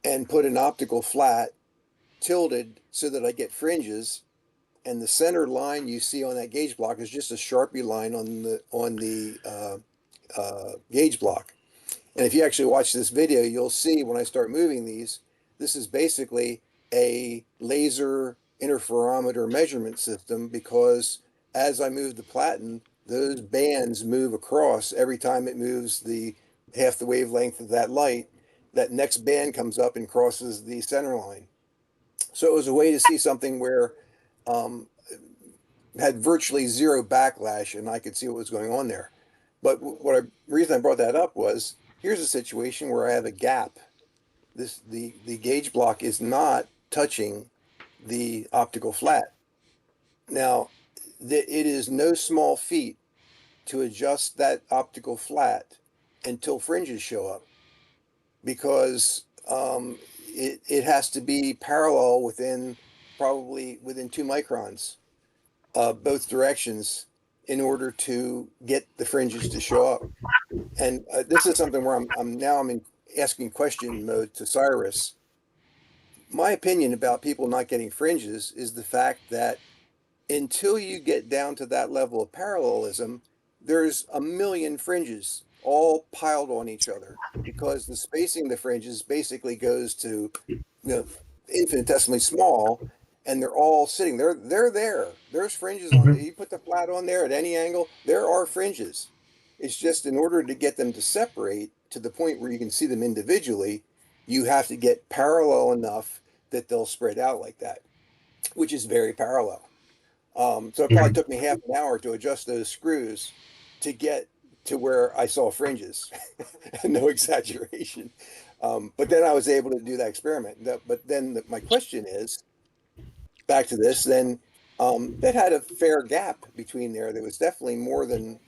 and put an optical flat tilted so that I get fringes. And the center line you see on that gauge block is just a Sharpie line on the gauge block. And if you actually watch this video, you'll see when I start moving these, this is basically a laser interferometer measurement system, because as I move the platen, those bands move across every time it moves the half the wavelength of that light. That next band comes up and crosses the center line. So it was a way to see something where had virtually zero backlash, and I could see what was going on there. But reason I brought that up was, here's a situation where I have a gap. The gauge block is not touching the optical flat. Now, it is no small feat to adjust that optical flat until fringes show up, because it has to be parallel probably within 2 microns, both directions, in order to get the fringes to show up. And this is something where I'm in asking question mode to Cyrus. My opinion about people not getting fringes is the fact that until you get down to that level of parallelism, there's a million fringes all piled on each other, because the spacing of the fringes basically goes to infinitesimally small, and they're all sitting there. They're there. There's fringes on it. You put the flat on there at any angle, there are fringes. It's just, in order to get them to separate to the point where you can see them individually, you have to get parallel enough that they'll spread out like that, which is very parallel. So it probably took me half an hour to adjust those screws to get to where I saw fringes. No exaggeration. But then I was able to do that experiment. But then my question is, back to this, then that had a fair gap between there. There was definitely more than,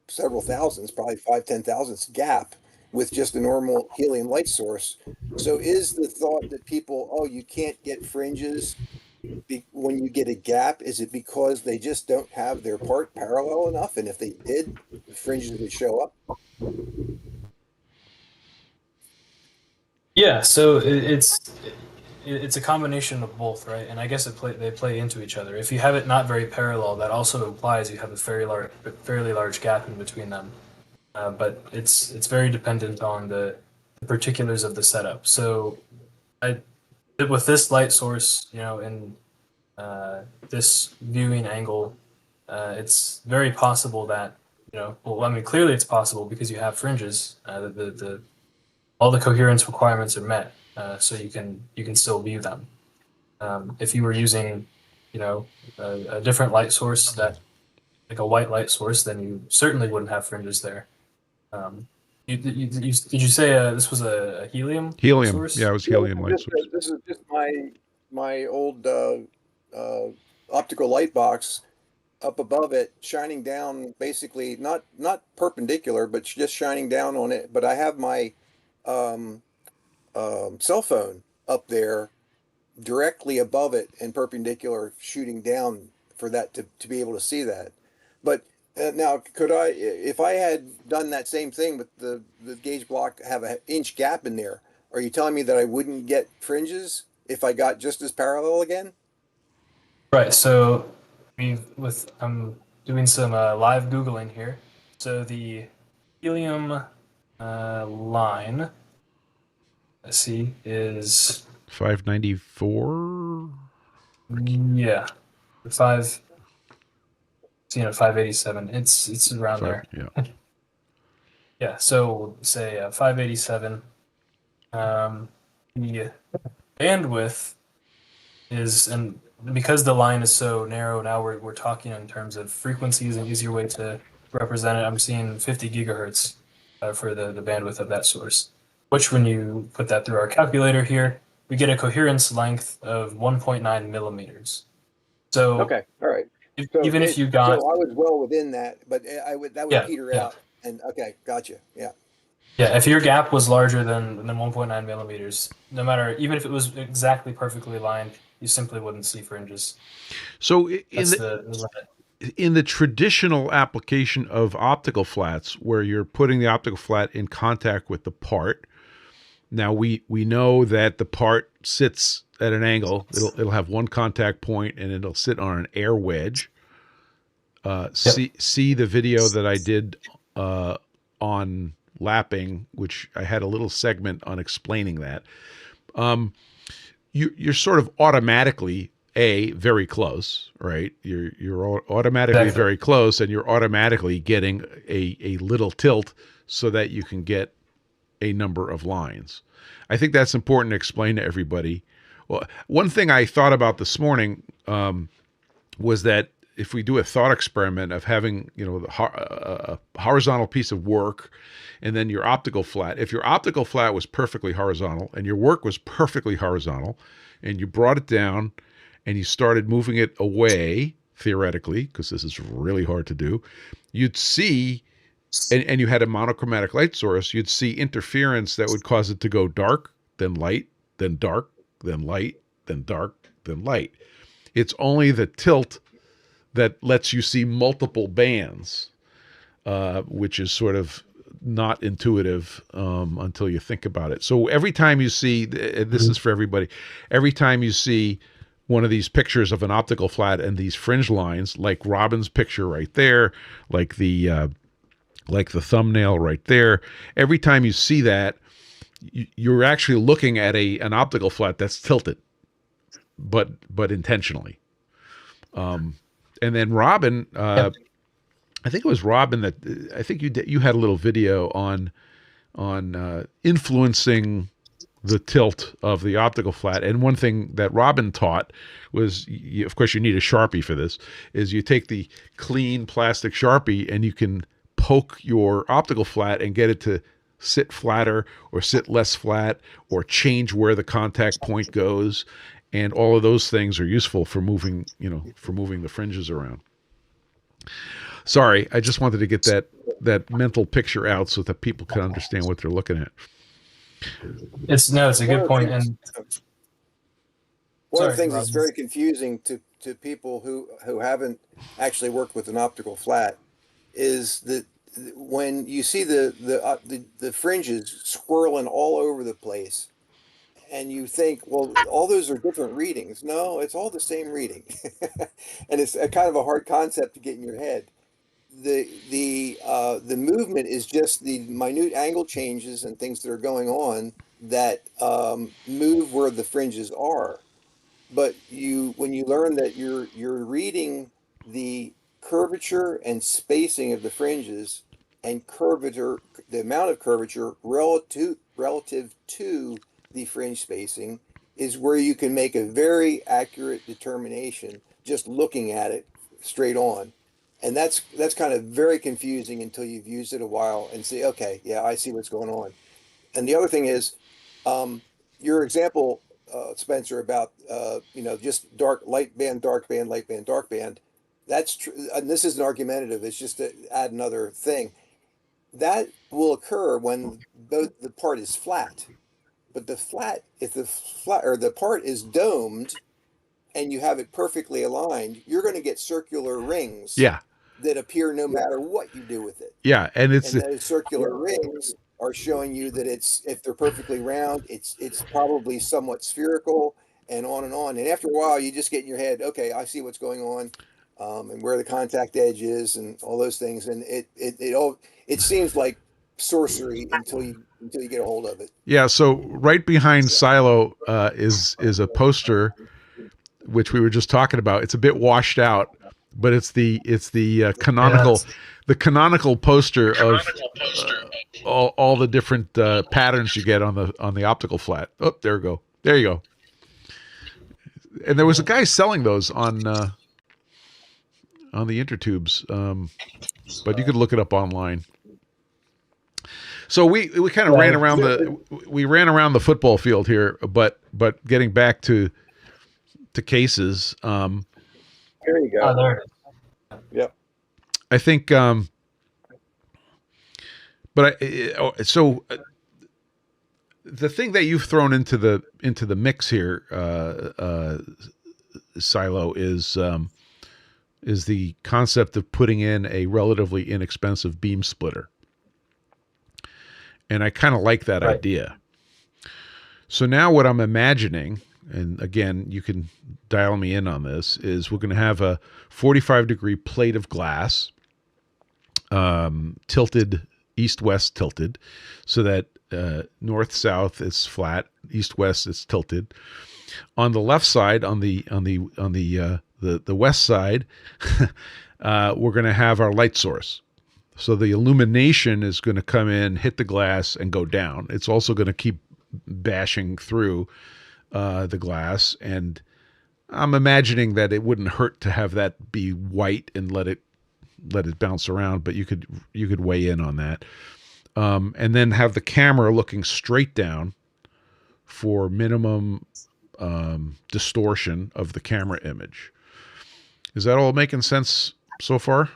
several thousands, probably 10 thousandths gap with just a normal helium light source. So is the thought that people, oh, you can't get fringes when you get a gap, is it because they just don't have their part parallel enough? And if they did, the fringes would show up? Yeah, so it's a combination of both, right? And I guess they play into each other. If you have it not very parallel, that also implies you have a fairly large gap in between them. But it's very dependent on the particulars of the setup. So with this light source, in this viewing angle, it's very possible that, clearly it's possible because you have fringes. All the coherence requirements are met, so you can still view them. If you were using, a different light source that like a white light source, then you certainly wouldn't have fringes there. Did you say this was a helium Helium. Yeah, source? it was Yeah, helium light source. this is just my old optical light box up above it, shining down, basically not perpendicular, but just shining down on it. But I have my um, cell phone up there directly above it and perpendicular, shooting down for that to be able to see that. But now, could I, if I had done that same thing with the gauge block, have an inch gap in there? Are you telling me that I wouldn't get fringes if I got just as parallel again? Right. So I'm doing some live Googling here. So the helium line, let's see, is 594. yeah, the 587. It's around Five. there. Yeah. Yeah. So we'll say 587. The bandwidth is, and because the line is so narrow, now we're talking in terms of frequencies, an easier way to represent it. I'm seeing 50 gigahertz for the bandwidth of that source, which when you put that through our calculator here, we get a coherence length of 1.9 millimeters. So Okay, all right. even if you got, So I was well within that, but I would that would yeah, peter yeah, out. And okay, gotcha. Yeah. yeah, if your gap was larger than 1.9 millimeters, no matter, even if it was exactly perfectly aligned, you simply wouldn't see fringes. So That's the limit. in the traditional application of optical flats, where you're putting the optical flat in contact with the part, now we know that the part sits at an angle. It'll have one contact point and it'll sit on an air wedge. Yep. See the video that I did on lapping, which I had a little segment on explaining that. You're sort of automatically very close, right? You're automatically Exactly. very close, and you're automatically getting a little tilt so that you can get a number of lines. I think that's important to explain to everybody. Well, one thing I thought about this morning was that if we do a thought experiment of having, a horizontal piece of work and then your optical flat, if your optical flat was perfectly horizontal and your work was perfectly horizontal and you brought it down and you started moving it away, theoretically, because this is really hard to do, you'd see, and you had a monochromatic light source, you'd see interference that would cause it to go dark, then light, then dark, then light, then dark, then light. It's only the tilt that lets you see multiple bands, which is sort of not intuitive until you think about it. So every time you see, this is for everybody, every time you see one of these pictures of an optical flat and these fringe lines, like Robin's picture right there, like the thumbnail right there, every time you see that, you're actually looking at an optical flat that's tilted, but intentionally. And then Robin, Yep. I think it was Robin that I think you had a little video on influencing the tilt of the optical flat. And one thing that Robin taught was, of course, you need a Sharpie for this, is you take the clean plastic Sharpie and you can poke your optical flat and get it to sit flatter or sit less flat or change where the contact point goes. And all of those things are useful for moving, for moving the fringes around. Sorry, I just wanted to get that mental picture out so that people can understand what they're looking at. It's no, it's a One good of the point. things, And one of the sorry, things that's Robin. very confusing to people who haven't actually worked with an optical flat is that when you see the fringes swirling all over the place, and you think, well, all those are different readings. No, it's all the same reading, and it's a kind of a hard concept to get in your head. The movement is just the minute angle changes and things that are going on that move where the fringes are. But when you learn that you're reading the curvature and spacing of the fringes and curvature, the amount of curvature relative to the fringe spacing is where you can make a very accurate determination just looking at it straight on. And that's kind of very confusing until you've used it a while and say, okay, yeah, I see what's going on. And the other thing is, your example, Spencer, about just light band, dark band, light band, dark band. That's true, and this isn't argumentative. It's just to add another thing that will occur when the part is flat. But if the flat or the part is domed and you have it perfectly aligned, you're going to get circular rings Yeah. that appear no matter what you do with it. Yeah. And it's, And those circular rings are showing you that if they're perfectly round, it's probably somewhat spherical, and on and on. And after a while, you just get in your head, okay, I see what's going on, and where the contact edge is, and all those things. And it seems like sorcery until you get a hold of it. yeah. So right behind Cylo is a poster, which we were just talking about. It's a bit washed out, but it's the canonical, the canonical poster of all the different patterns you get on the optical flat. Oh, there you go. And there was a guy selling those on the Intertubes, but you could look it up online. So we kind of ran around the football field here, but getting back to cases. There you go. Oh, there it is. Yep. I think, the thing that you've thrown into the mix here, Cylo, is the concept of putting in a relatively inexpensive beam splitter, and I kind of like that idea. So now what I'm imagining, and again, you can dial me in on this, is we're going to have a 45-degree plate of glass, tilted, east-west tilted, so that north-south is flat, east-west is tilted. On the left side, on the west side, we're going to have our light source. So the illumination is going to come in, hit the glass, and go down. It's also going to keep bashing through the glass, and I'm imagining that it wouldn't hurt to have that be white and let it bounce around, but you could weigh in on that, and then have the camera looking straight down for minimum distortion of the camera image. Is that all making sense so far?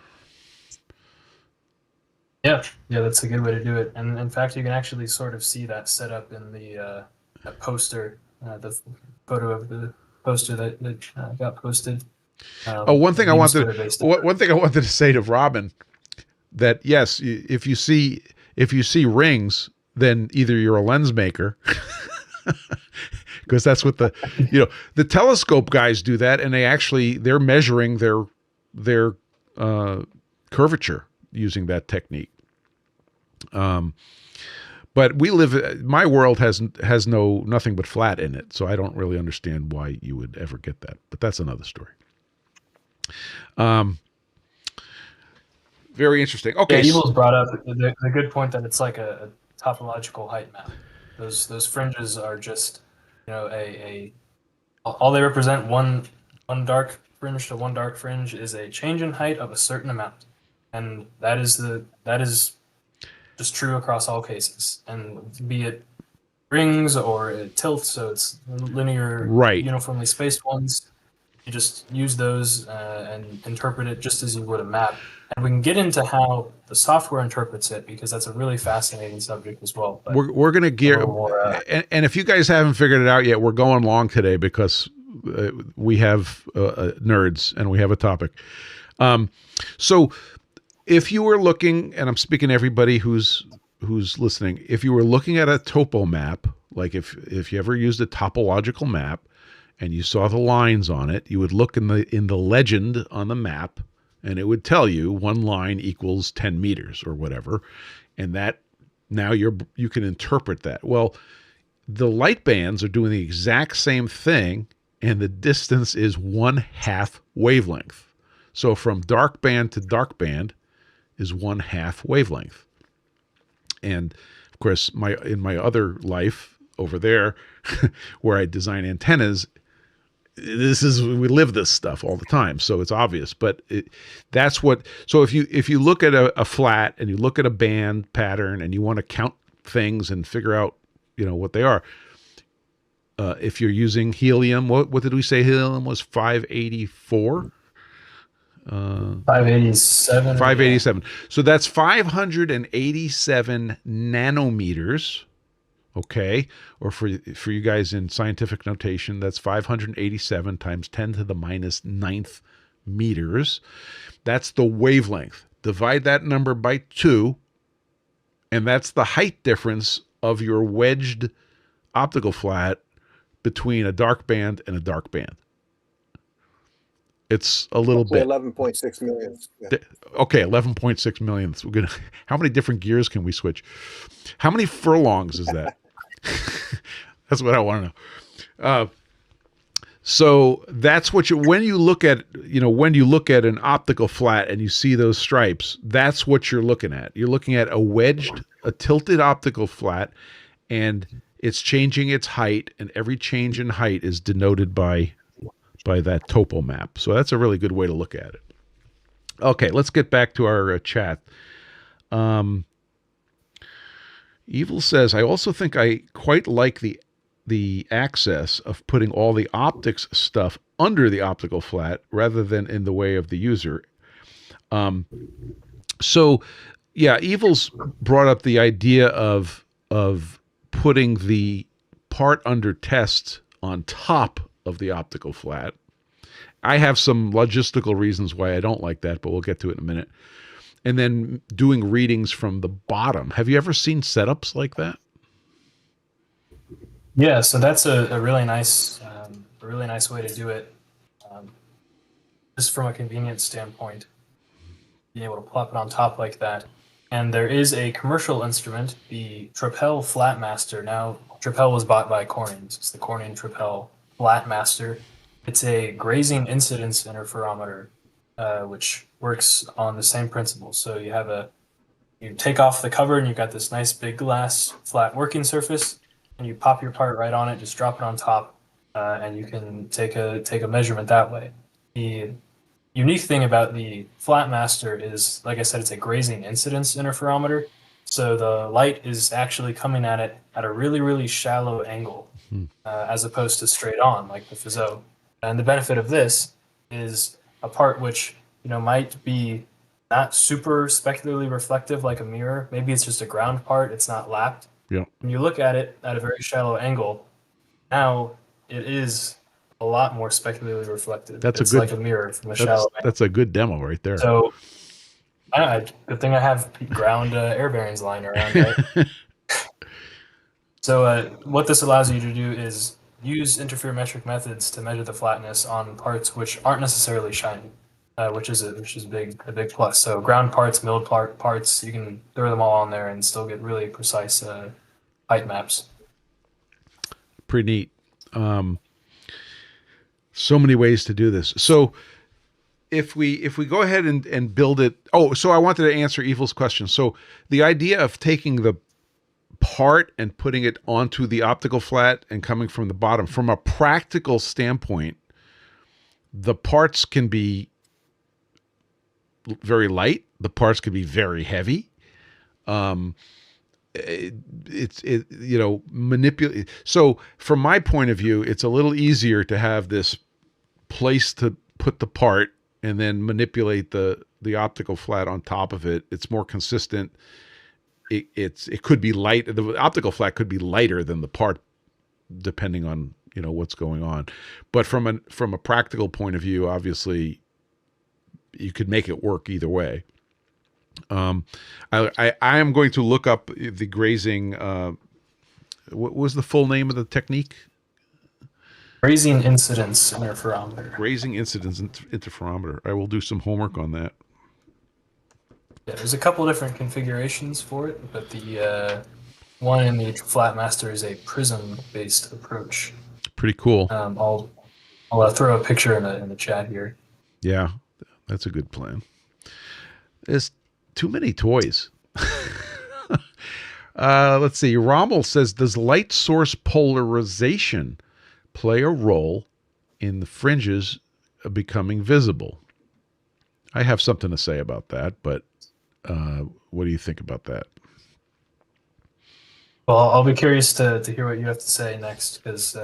Yeah, that's a good way to do it. And in fact, you can actually sort of see that set up in the poster, the photo of the poster that got posted. One thing I wanted to say to Robin, that yes, if you see rings, then either you're a lens maker, because that's what the telescope guys do that, and they're measuring their curvature using that technique. But my world has nothing but flat in it, so I don't really understand why you would ever get that. But that's another story. Very interesting. Okay, yeah, Evil's brought up the good point that it's like a topological height map. Those fringes are just all they represent. One dark fringe to one dark fringe is a change in height of a certain amount, and that is just true across all cases, and be it rings or it tilts, so it's linear, right, uniformly spaced ones. You just use those and interpret it just as you would a map. And we can get into how the software interprets it, because that's a really fascinating subject as well. But we're going to gear, and if you guys haven't figured it out yet, we're going long today because we have nerds and we have a topic. So if you were looking, and I'm speaking to everybody who's listening, if you were looking at a topo map, like if you ever used a topological map and you saw the lines on it, you would look in the legend on the map, and it would tell you one line equals 10 meters or whatever, and that now you can interpret that. Well, the light bands are doing the exact same thing, and the distance is 1/2 wavelength. So from dark band to dark band is 1/2 wavelength. And of course, in my other life over there, where I design antennas, we live this stuff all the time, so it's obvious. But that's what. So if you look at a flat and you look at a band pattern and you want to count things and figure out what they are. If you're using helium, what did we say? Helium was 584. 587. 587. Yeah. So that's 587 nanometers. Okay, or for you guys in scientific notation, that's 587 times 10 to the minus ninth meters. That's the wavelength. Divide that number by 2, and that's the height difference of your wedged optical flat between a dark band and a dark band. It's a little bit. 11.6 million. Yeah. Okay, 11.6 million. We're gonna. How many different gears can we switch? How many furlongs is that? That's what I want to know. So that's what when you look at an optical flat and you see those stripes, that's what you're looking at. You're looking at a tilted optical flat, and it's changing its height, and every change in height is denoted by that topo map. So that's a really good way to look at it. Okay, let's get back to our chat. Evil says, I also think I quite like the access of putting all the optics stuff under the optical flat rather than in the way of the user. So yeah, Evil's brought up the idea of putting the part under test on top of the optical flat. I have some logistical reasons why I don't like that, but we'll get to it in a minute. And then doing readings from the bottom. Have you ever seen setups like that? Yeah, so that's a really nice way to do it. Just from a convenience standpoint, being able to plop it on top like that. And there is a commercial instrument, the Trapel Flatmaster. Now, Trapel was bought by Corning. It's the Corning Trapel Flatmaster. It's a grazing incidence interferometer, which works on the same principle. So you take off the cover and you've got this nice big glass flat working surface, and you pop your part right on it, just drop it on top, and you can take a measurement that way. The unique thing about the Flatmaster is, like I said, it's a grazing incidence interferometer. So the light is actually coming at it at a really, really shallow angle, as opposed to straight on like the Fizeau. And the benefit of this is a part which might be not super spectacularly reflective like a mirror. Maybe it's just a ground part. It's not lapped. Yeah. When you look at it at a very shallow angle, now it is a lot more spectacularly reflective. It's like a mirror from a shallow angle. That's a good demo right there. So, good thing I have ground air bearings lying around, right? So what this allows you to do is use interferometric methods to measure the flatness on parts which aren't necessarily shiny, which is a big plus. So ground parts, milled parts, you can throw them all on there and still get really precise height maps. Pretty neat. So many ways to do this. So if we go ahead and build it. Oh, so I wanted to answer Evil's question. So the idea of taking the part and putting it onto the optical flat and coming from the bottom, from a practical standpoint, the parts can be very light. The parts can be very heavy. Manipulate. So from my point of view, it's a little easier to have this place to put the part and then manipulate the optical flat on top of it. It's more consistent. It could be light. The optical flat could be lighter than the part, depending on what's going on. But from a practical point of view, obviously, you could make it work either way. I am going to look up the grazing. What was the full name of the technique? Grazing incidence interferometer. Grazing incidence interferometer. I will do some homework on that. Yeah, there's a couple different configurations for it, but the one in the Flatmaster is a prism-based approach. Pretty cool. I'll throw a picture in the chat here. Yeah, that's a good plan. There's too many toys. Let's see. Rommel says, does light source polarization play a role in the fringes becoming visible. I have something to say about that, but what do you think about that? Well, I'll be curious to hear what you have to say next, because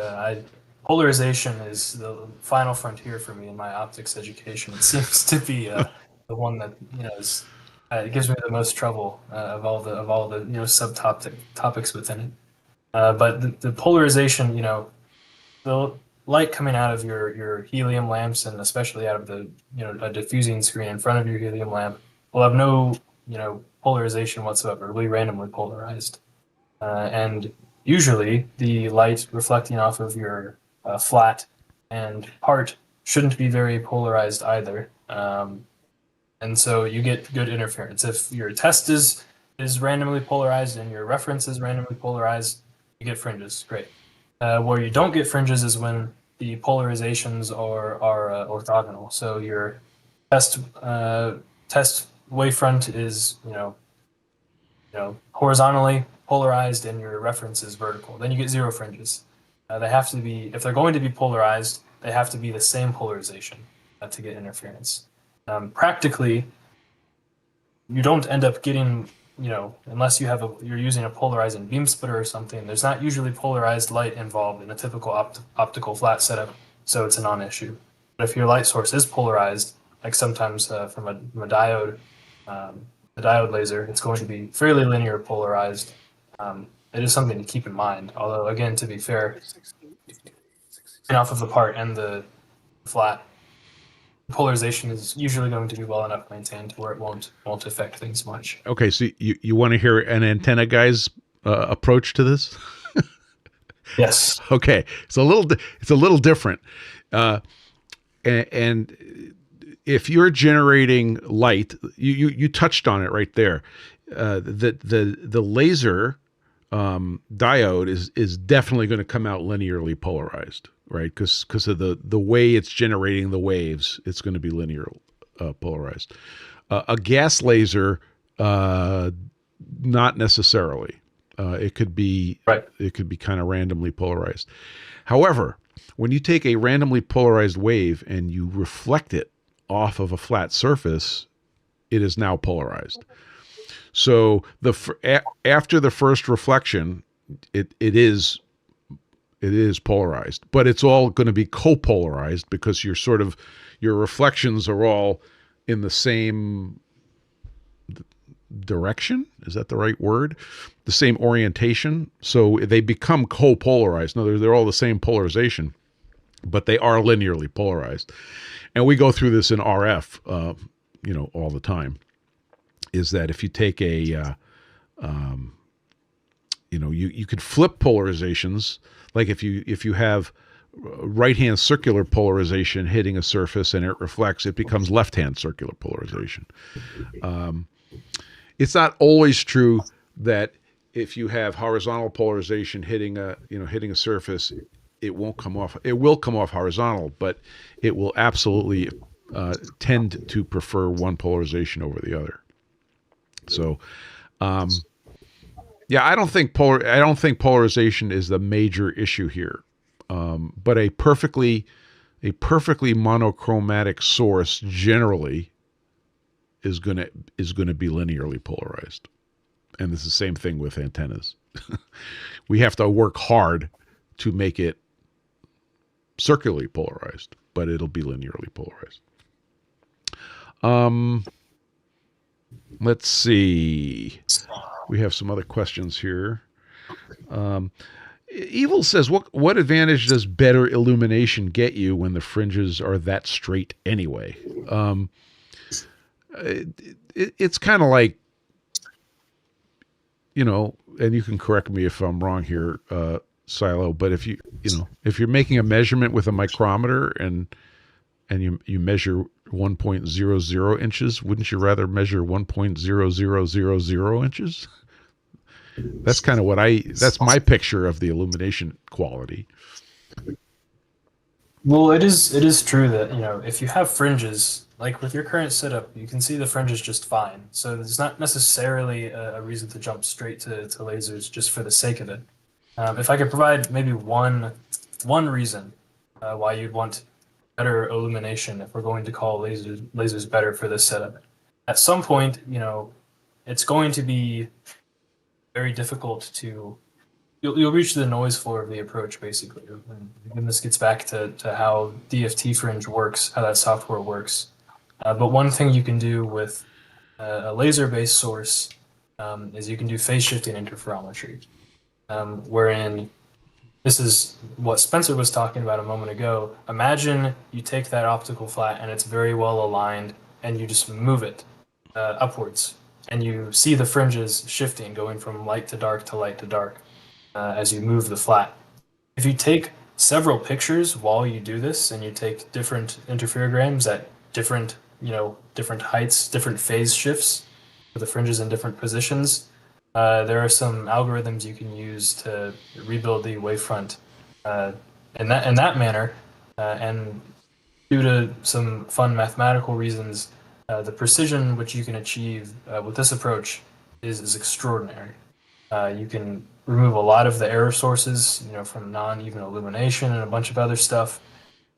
polarization is the final frontier for me in my optics education. It seems to be the one that is it gives me the most trouble of all the topics within it. But the polarization, the light coming out of your helium lamps, and especially out of the a diffusing screen in front of your helium lamp, will have no polarization whatsoever. It'll be randomly polarized. And usually the light reflecting off of your flat and part shouldn't be very polarized either. And so you get good interference. If your test is randomly polarized and your reference is randomly polarized, you get fringes. Great. Where you don't get fringes is when the polarizations are orthogonal. So your test wavefront is horizontally polarized and your reference is vertical. Then you get zero fringes. They have to be, if they're going to be polarized, they have to be the same polarization to get interference. Practically, you don't end up getting, unless you're using a polarizing beam splitter or something, there's not usually polarized light involved in a typical optical flat setup, so it's a non-issue. But if your light source is polarized, like sometimes from a diode, the diode laser, it's going to be fairly linear polarized. It is something to keep in mind. Although, again, to be fair, off of the part and the flat, polarization is usually going to be well enough maintained to where it won't affect things much. Okay, so you want to hear an antenna guy's approach to this? Yes. Okay, it's a little different, and if you're generating light, you touched on it right there. The laser diode is definitely going to come out linearly polarized, right? Because of the way it's generating the waves, it's going to be linear polarized. A gas laser, not necessarily. It could be right. It could be kind of randomly polarized. However, when you take a randomly polarized wave and you reflect it off of a flat surface, it is now polarized. So after the first reflection, it is polarized, but it's all going to be copolarized because your reflections are all in the same direction. Is that the right word? The same orientation. So they become copolarized. No, they're all the same polarization, but they are linearly polarized. And we go through this in RF, all the time. Is that if you take you could flip polarizations, like if you have right-hand circular polarization hitting a surface and it reflects, it becomes left-hand circular polarization. It's not always true that if you have horizontal polarization hitting a surface, it won't come off. It will come off horizontal, but it will absolutely tend to prefer one polarization over the other. So, I don't think polarization is the major issue here. But a perfectly monochromatic source generally is going to be linearly polarized. And it's the same thing with antennas. We have to work hard to make it circularly polarized, but it'll be linearly polarized. Let's see. We have some other questions here. Evil says, what advantage does better illumination get you when the fringes are that straight anyway? It's kind of like, and you can correct me if I'm wrong here, Cylo, but if you're making a measurement with a micrometer and you measure 1.00 inches, wouldn't you rather measure 1.0000 inches? That's kind of that's my picture of the illumination quality. Well, it is true that, if you have fringes, like with your current setup, you can see the fringes just fine. So there's not necessarily a reason to jump straight to lasers just for the sake of it. If I could provide maybe one reason why you'd want better illumination if we're going to call lasers better for this setup. At some point, it's going to be very difficult to you'll reach the noise floor of the approach basically. And this gets back to how DFT Fringe works, how that software works. But one thing you can do with a laser-based source is you can do phase shifting interferometry, wherein this is what Spencer was talking about a moment ago. Imagine you take that optical flat and it's very well aligned, and you just move it upwards, and you see the fringes shifting, going from light to dark to light to dark as you move the flat. If you take several pictures while you do this, and you take different interferograms at different heights, different phase shifts for the fringes in different positions, there are some algorithms you can use to rebuild the wavefront in that manner, and due to some fun mathematical reasons, the precision which you can achieve with this approach is extraordinary. You can remove a lot of the error sources, from non-even illumination and a bunch of other stuff,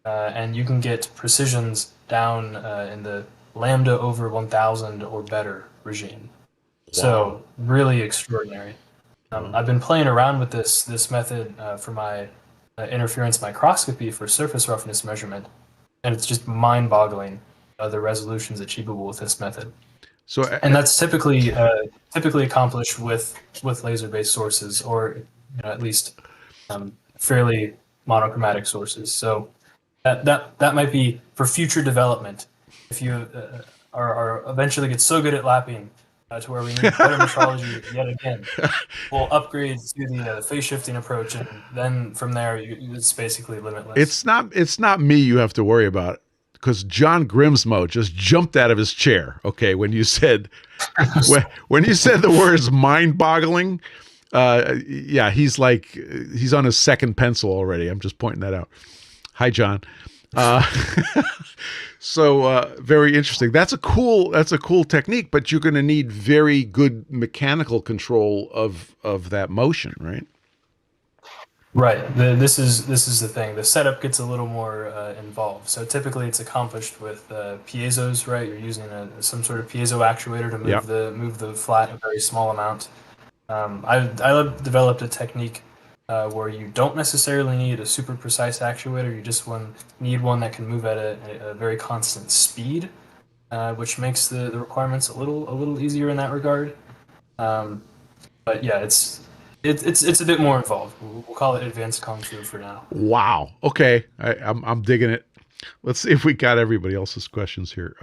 and you can get precisions down in the lambda over 1,000 or better regime. So really extraordinary. I've been playing around with this method for my interference microscopy for surface roughness measurement, and it's just mind-boggling the resolutions achievable with this method. So, And that's typically accomplished with laser-based sources, or at least fairly monochromatic sources. So that might be for future development. If you are eventually get so good at lapping to where we need better metrology yet again, we'll upgrade to the phase shifting approach, and then from there it's basically limitless. it's not me you have to worry about, because John Grimsmo just jumped out of his chair. Okay, when you said when you said the words mind-boggling, yeah, he's on his second pencil already. I'm just pointing that out. Hi, John. So very interesting. That's a cool technique, but you're going to need very good mechanical control of that motion, right? Right. This is the thing. The setup gets a little more involved. So typically, it's accomplished with piezos. Right. You're using some sort of piezo actuator to move the flat a very small amount. I developed a technique where you don't necessarily need a super precise actuator. You just need one that can move at a very constant speed, which makes the requirements a little easier in that regard. But yeah, it's a bit more involved. We'll call it advanced kung fu for now. Wow. Okay, I'm digging it. Let's see if we got everybody else's questions here.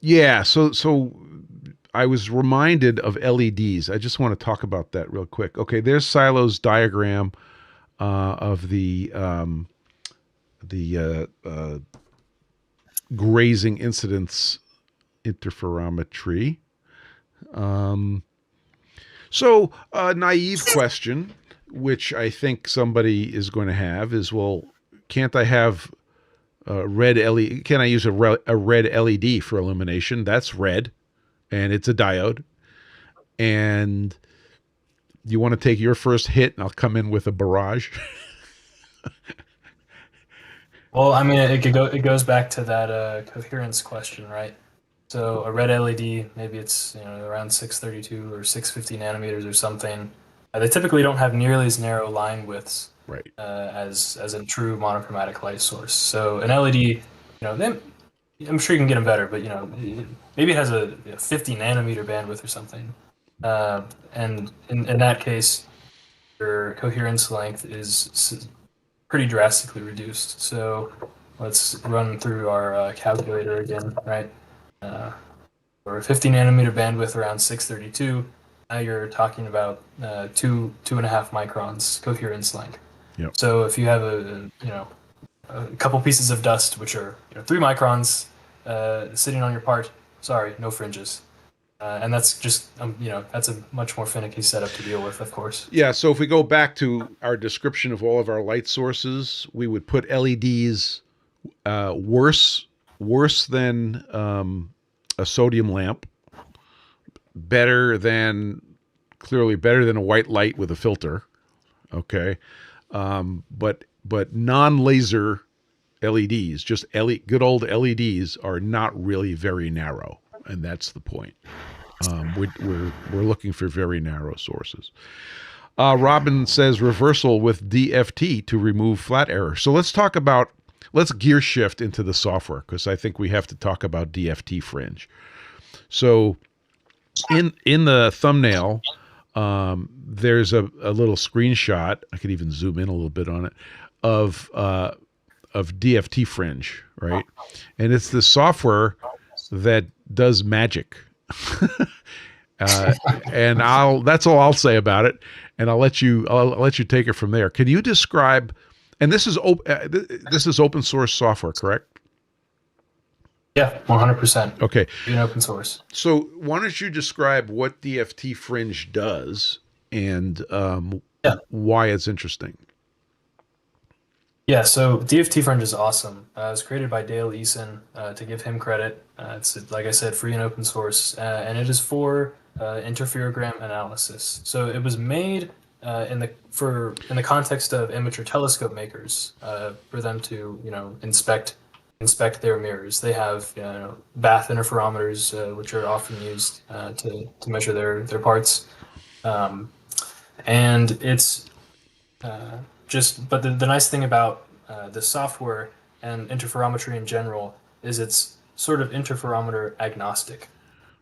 Yeah. So I was reminded of LEDs. I just want to talk about that real quick. Okay, there's Cylo's diagram of the grazing incidence interferometry. So a naive question, which I think somebody is going to have, is, well, can't I have red LED? Can I use a red LED for illumination? That's red, and it's a diode. And you want to take your first hit, and I'll come in with a barrage. Well, I mean, it goes back to that coherence question, right? So a red LED, maybe it's around 632 or 650 nanometers or something. They typically don't have nearly as narrow line widths, Right. As a true monochromatic light source. So an LED, then I'm sure you can get them better, but maybe it has a 50 nanometer bandwidth or something. And in that case, your coherence length is pretty drastically reduced. So let's run through our calculator again, right? For a 50 nanometer bandwidth around 632, now you're talking about 2.5 microns coherence length. Yep. So if you have a couple pieces of dust, which are 3 microns sitting on your part, sorry, no fringes. And that's just, that's a much more finicky setup to deal with, of course. Yeah, so if we go back to our description of all of our light sources, we would put LEDs worse than a sodium lamp, clearly better than a white light with a filter, Okay, but non-laser LEDs, just good old LEDs, are not really very narrow, and that's the point. We're looking for very narrow sources. Robin says reversal with DFT to remove flat error. So let's gear shift into the software, because I think we have to talk about DFT Fringe. So in the thumbnail, there's a little screenshot. I could even zoom in a little bit on it of DFT Fringe, right? And it's the software that does magic. And that's all I'll say about it. And I'll let you take it from there. Can you describe? And this is open source software, correct? Yeah, 100%. Okay. Being open source. So why don't you describe what DFT Fringe does and why it's interesting? Yeah, so DFT Fringe is awesome. It was created by Dale Eason, to give him credit. It's, like I said, free and open source, and it is for interferogram analysis. So it was made in the context of amateur telescope makers, for them to inspect their mirrors. They have bath interferometers, which are often used to measure their parts, and it's but the nice thing about the software and interferometry in general is it's sort of interferometer agnostic.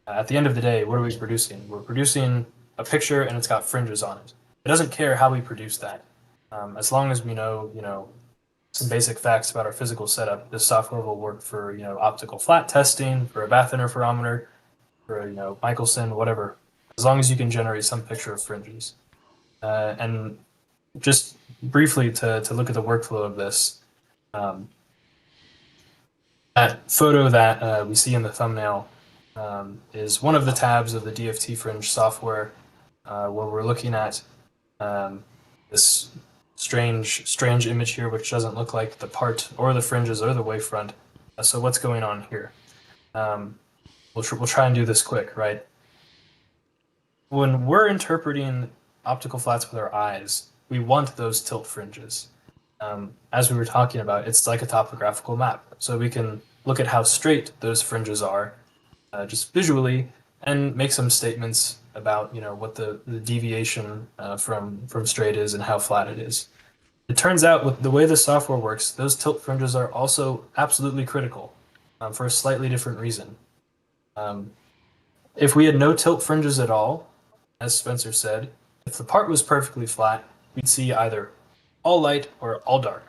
At the end of the day, what are we producing? We're producing a picture and it's got fringes on it. It doesn't care how we produce that. As long as we know, some basic facts about our physical setup, this software will work for, optical flat testing, for a bath interferometer, for, Michelson, whatever. As long as you can generate some picture of fringes. And just briefly to look at the workflow of this, that photo that we see in the thumbnail is one of the tabs of the DFT Fringe software, where we're looking at this strange image here, which doesn't look like the part or the fringes or the wavefront. So what's going on here? We'll try and do this quick, right? When we're interpreting optical flats with our eyes, we want those tilt fringes. As we were talking about, it's like a topographical map. So we can look at how straight those fringes are, just visually, and make some statements about what the deviation from straight is and how flat it is. It turns out, with the way the software works, those tilt fringes are also absolutely critical, for a slightly different reason. If we had no tilt fringes at all, as Spencer said, if the part was perfectly flat, we'd see either all light or all dark.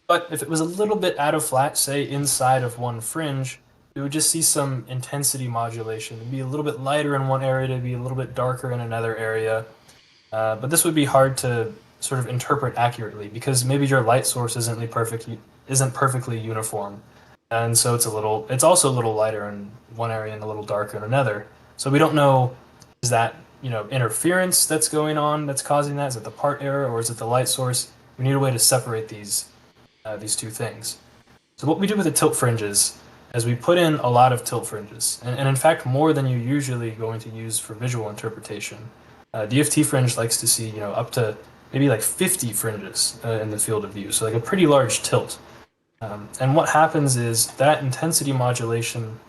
But if it was a little bit out of flat, say inside of one fringe, we would just see some intensity modulation. It'd be a little bit lighter in one area, to be a little bit darker in another area. But this would be hard to sort of interpret accurately, because maybe your light source isn't perfectly uniform. And so it's also a little lighter in one area and a little darker in another. So we don't know, is that interference that's going on that's causing that? Is it the part error, or is it the light source? We need a way to separate these two things. So what we do with the tilt fringes is we put in a lot of tilt fringes, and in fact more than you're usually going to use for visual interpretation. DFT Fringe likes to see up to maybe like 50 fringes in the field of view, so like a pretty large tilt. And what happens is that intensity modulation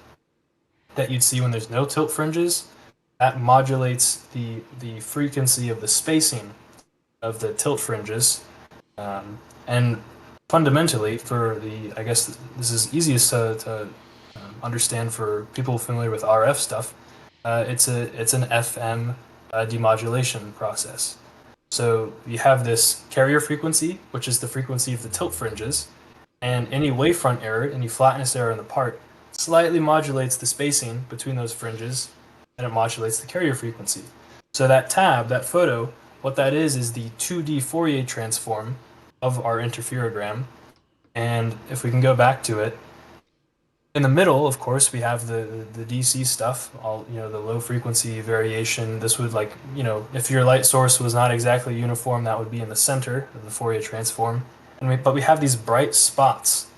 that you'd see when there's no tilt fringes, that modulates the frequency of the spacing of the tilt fringes. And fundamentally, I guess this is easiest to understand for people familiar with RF stuff, it's an FM demodulation process. So you have this carrier frequency, which is the frequency of the tilt fringes, and any wavefront error, any flatness error in the part, slightly modulates the spacing between those fringes, and it modulates the carrier frequency. So that tab, that photo, what that is the 2D Fourier transform of our interferogram. And if we can go back to it, in the middle, of course, we have the DC stuff, all the low frequency variation. This would if your light source was not exactly uniform, that would be in the center of the Fourier transform. But we have these bright spots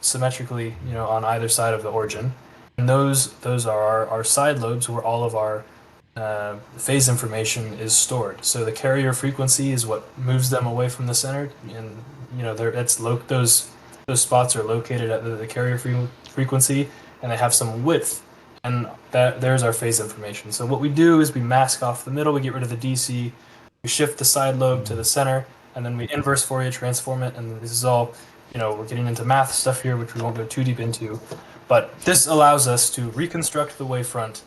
symmetrically, on either side of the origin. And those are our side lobes, where all of our phase information is stored. So the carrier frequency is what moves them away from the center, and those spots are located at the carrier frequency, and they have some width, and there's our phase information. So what we do is we mask off the middle, we get rid of the DC, we shift the side lobe to the center, and then we inverse Fourier transform it. And this is all, we're getting into math stuff here, which we won't go too deep into, but this allows us to reconstruct the wavefront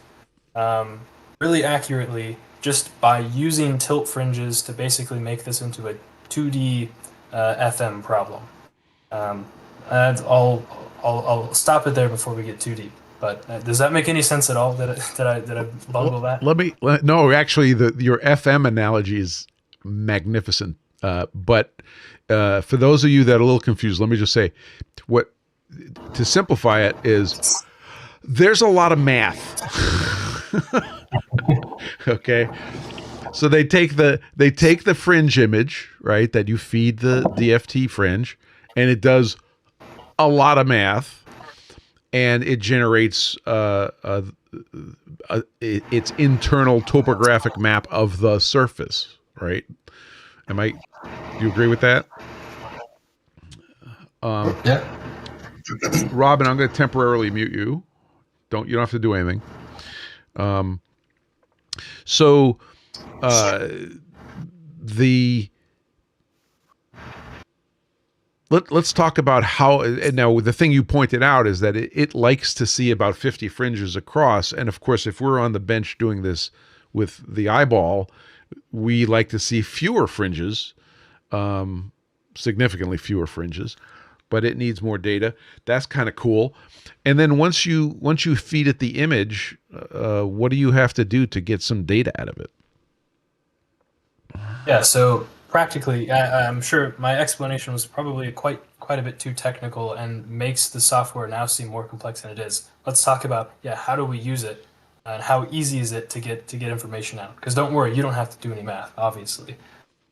really accurately just by using tilt fringes to basically make this into a 2D FM problem. And I'll stop it there before we get too deep. But does that make any sense at all? Did I bungle that? No, actually, your FM analogy is magnificent. But for those of you that are a little confused, let me just say, to simplify it is, there's a lot of math. Okay, so they take the fringe image, right, that you feed the DFT fringe, and it does a lot of math, and it generates its internal topographic map of the surface, right? Do you agree with that? Yeah. Robin, I'm going to temporarily mute you. You don't have to do anything. Let's talk about how. Now, the thing you pointed out is that it likes to see about 50 fringes across, and of course, if we're on the bench doing this with the eyeball, we like to see fewer fringes, significantly fewer fringes. But it needs more data. That's kind of cool. And then once you feed it the image, what do you have to do to get some data out of it? Yeah. So practically, I'm sure my explanation was probably quite a bit too technical and makes the software now seem more complex than it is. Let's talk about how do we use it and how easy is it to get information out? Because don't worry, you don't have to do any math. Obviously,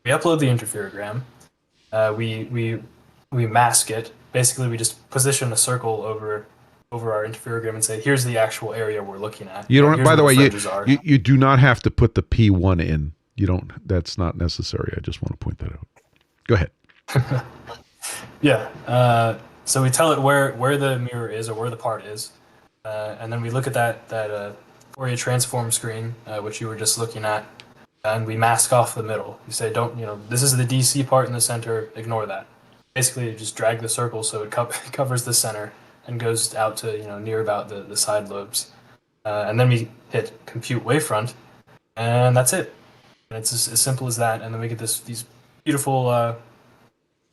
we upload the interferogram. We mask it. Basically, we just position a circle over our interferogram and say, here's the actual area we're looking at. You don't. By the way, you do not have to put the P1 in. You don't. That's not necessary. I just want to point that out. Go ahead. Yeah. So we tell it where the mirror is or where the part is, and then we look at that Fourier transform screen, which you were just looking at, and we mask off the middle. You say, this is the DC part in the center. Ignore that. Basically, just drag the circle so it covers the center and goes out to near about the side lobes, and then we hit compute wavefront, and that's it. And it's as simple as that. And then we get these beautiful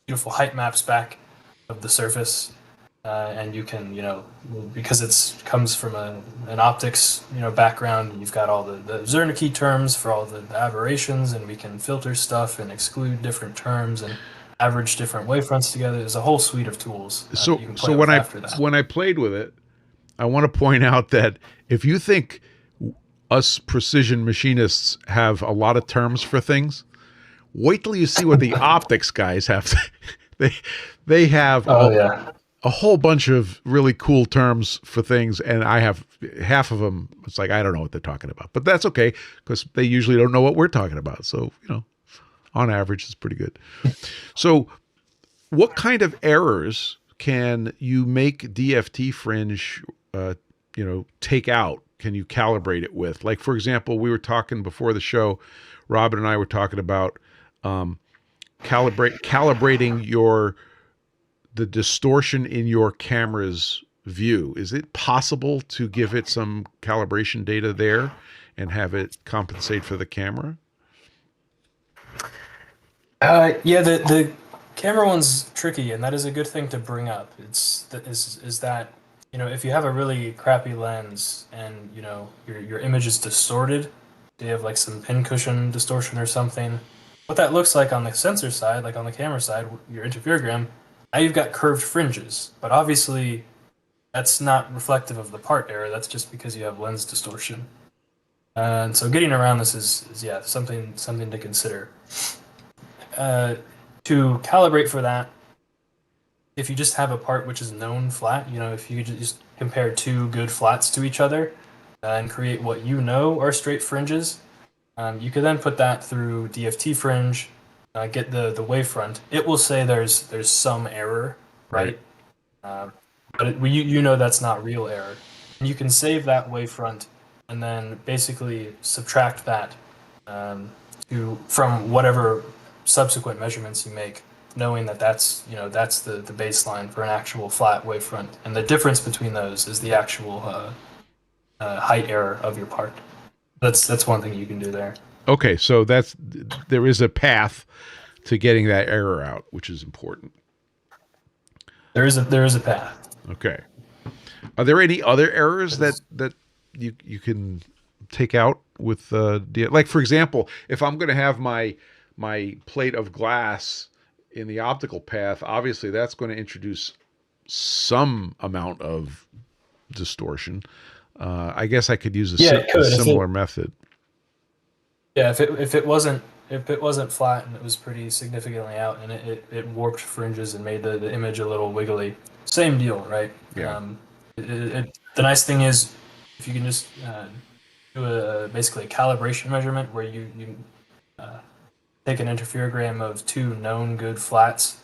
height maps back of the surface, and you can because it comes from an optics background. You've got all the Zernike terms for all the aberrations, and we can filter stuff and exclude different terms and average different wavefronts together. There's a whole suite of tools. So when I played with it, I want to point out that if you think us precision machinists have a lot of terms for things, wait till you see what the optics guys have. They have a whole bunch of really cool terms for things, and I have half of them. It's like I don't know what they're talking about, but that's okay because they usually don't know what we're talking about. So on average, it's pretty good. So what kind of errors can you make DFT fringe, take out? Can you calibrate it with? Like, for example, we were talking before the show, Robin and I were talking about calibrating the distortion in your camera's view. Is it possible to give it some calibration data there and have it compensate for the camera? Yeah, the camera one's tricky, and that is a good thing to bring up. Is that if you have a really crappy lens and your image is distorted, you have like some pincushion distortion or something. What that looks like on the sensor side, like on the camera side, your interferogram, now you've got curved fringes, but obviously that's not reflective of the part error. That's just because you have lens distortion. And so getting around this is something to consider. To calibrate for that, if you just have a part which is known flat, if you just compare two good flats to each other, and create what you know are straight fringes. You could then put that through DFT Fringe, get the wavefront. It will say there's some error, right? But you know that's not real error. And you can save that wavefront and then basically subtract that from whatever subsequent measurements you make, knowing that that's the baseline for an actual flat wavefront, and the difference between those is the actual height error of your part. That's one thing you can do there. Okay, so there is a path to getting that error out, which is important. There is a path. Okay. Are there any other errors that you can take out with like, for example, if I'm going to have my plate of glass in the optical path, obviously that's going to introduce some amount of distortion. I guess I could use a similar method. Yeah, if it wasn't flat and it was pretty significantly out, and it warped fringes and made the image a little wiggly, same deal, right? Yeah. The nice thing is if you can just do basically a calibration measurement where you take an interferogram of two known good flats,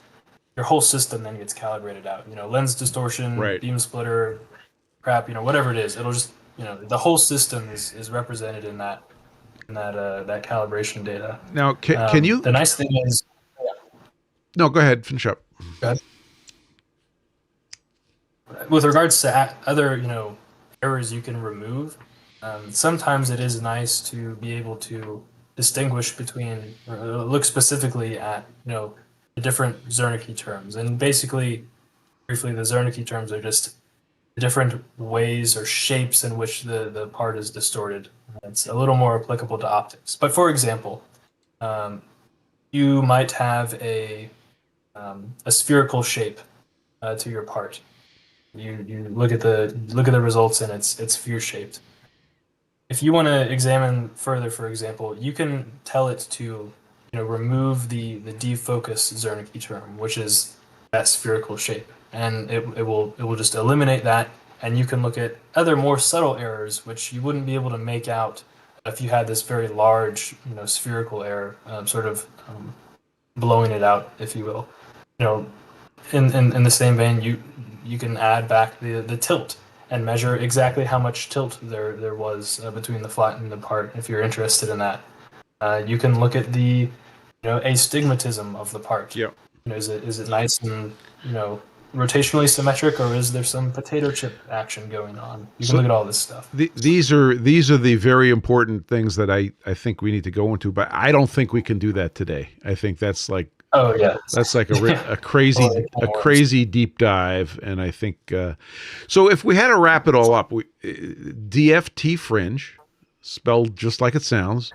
your whole system then gets calibrated out. Lens distortion, beam splitter, crap, whatever it is, it'll just the whole system is represented in that calibration data. Now, can you? The nice thing is, no, go ahead, finish up. Go ahead. With regards to other errors you can remove, sometimes it is nice to be able to distinguish between, or look specifically at the different Zernike terms, and basically, briefly, the Zernike terms are just different ways or shapes in which the part is distorted. It's a little more applicable to optics. But for example, you might have a spherical shape to your part. You look at the results and it's sphere shaped. If you want to examine further, for example, you can tell it to remove the defocus Zernike term, which is that spherical shape, and it will just eliminate that, and you can look at other more subtle errors which you wouldn't be able to make out if you had this very large spherical error, blowing it out, if you will. In the same vein, you can add back the tilt and measure exactly how much tilt there was between the flat and the part, if you're interested in that. You can look at the astigmatism of the part. Yeah. Is it nice and rotationally symmetric, or is there some potato chip action going on? You can look at all this stuff. These are the very important things that I think we need to go into, but I don't think we can do that today. I think that's like that's like a crazy deep dive, and I think so. If we had to wrap it all up, DFT Fringe, spelled just like it sounds.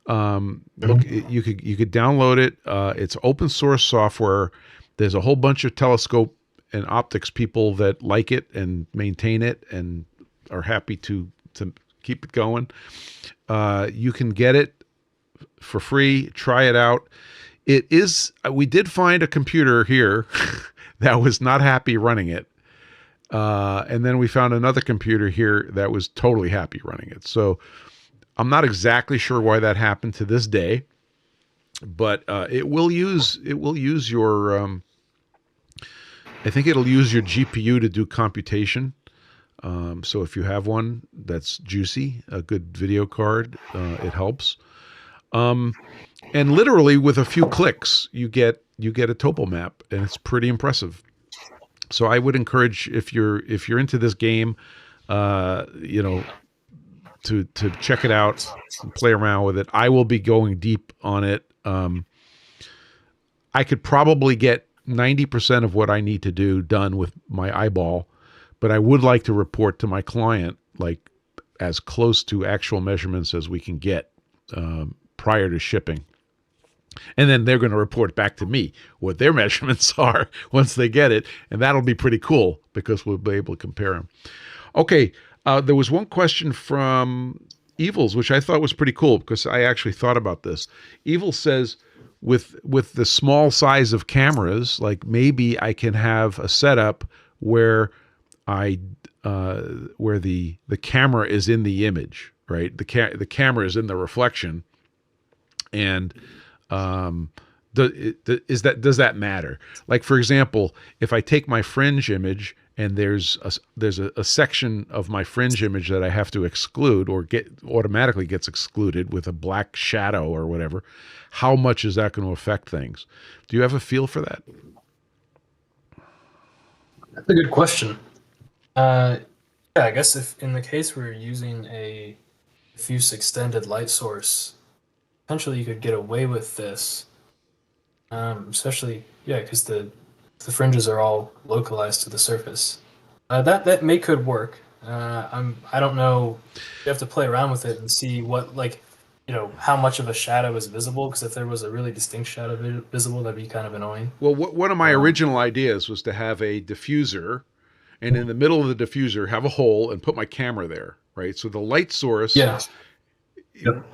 Look, you could download it. It's open source software. There's a whole bunch of telescope and optics people that like it and maintain it and are happy to keep it going. You can get it for free. Try it out. It is. We did find a computer here that was not happy running it, and then we found another computer here that was totally happy running it. So I'm not exactly sure why that happened to this day, but it will use your. I think it'll use your GPU to do computation. So if you have one that's juicy, a good video card, it helps. And literally with a few clicks, you get a topo map, and it's pretty impressive. So I would encourage, if you're into this game, to check it out and play around with it. I will be going deep on it. I could probably get 90% of what I need to do done with my eyeball, but I would like to report to my client like as close to actual measurements as we can get prior to shipping. And then they're going to report back to me what their measurements are once they get it. And that'll be pretty cool because we'll be able to compare them. Okay. There was one question from Evils, which I thought was pretty cool because I actually thought about this. Evil says, with the small size of cameras, like maybe I can have a setup where I where the camera is in the image, right? The camera is in the reflection, and does that matter? Like, for example, if I take my fringe image and there's a section of my fringe image that I have to exclude or automatically gets excluded with a black shadow or whatever, how much is that going to affect things? Do you have a feel for that? That's a good question. Yeah, I guess if in the case we're using a diffuse extended light source, potentially you could get away with this, especially because the fringes are all localized to the surface. That could work. I don't know. You have to play around with it and see what how much of a shadow is visible. Because if there was a really distinct shadow visible, that'd be kind of annoying. Well, one of my original ideas was to have a diffuser, and in the middle of the diffuser have a hole and put my camera there, right? So the light source, the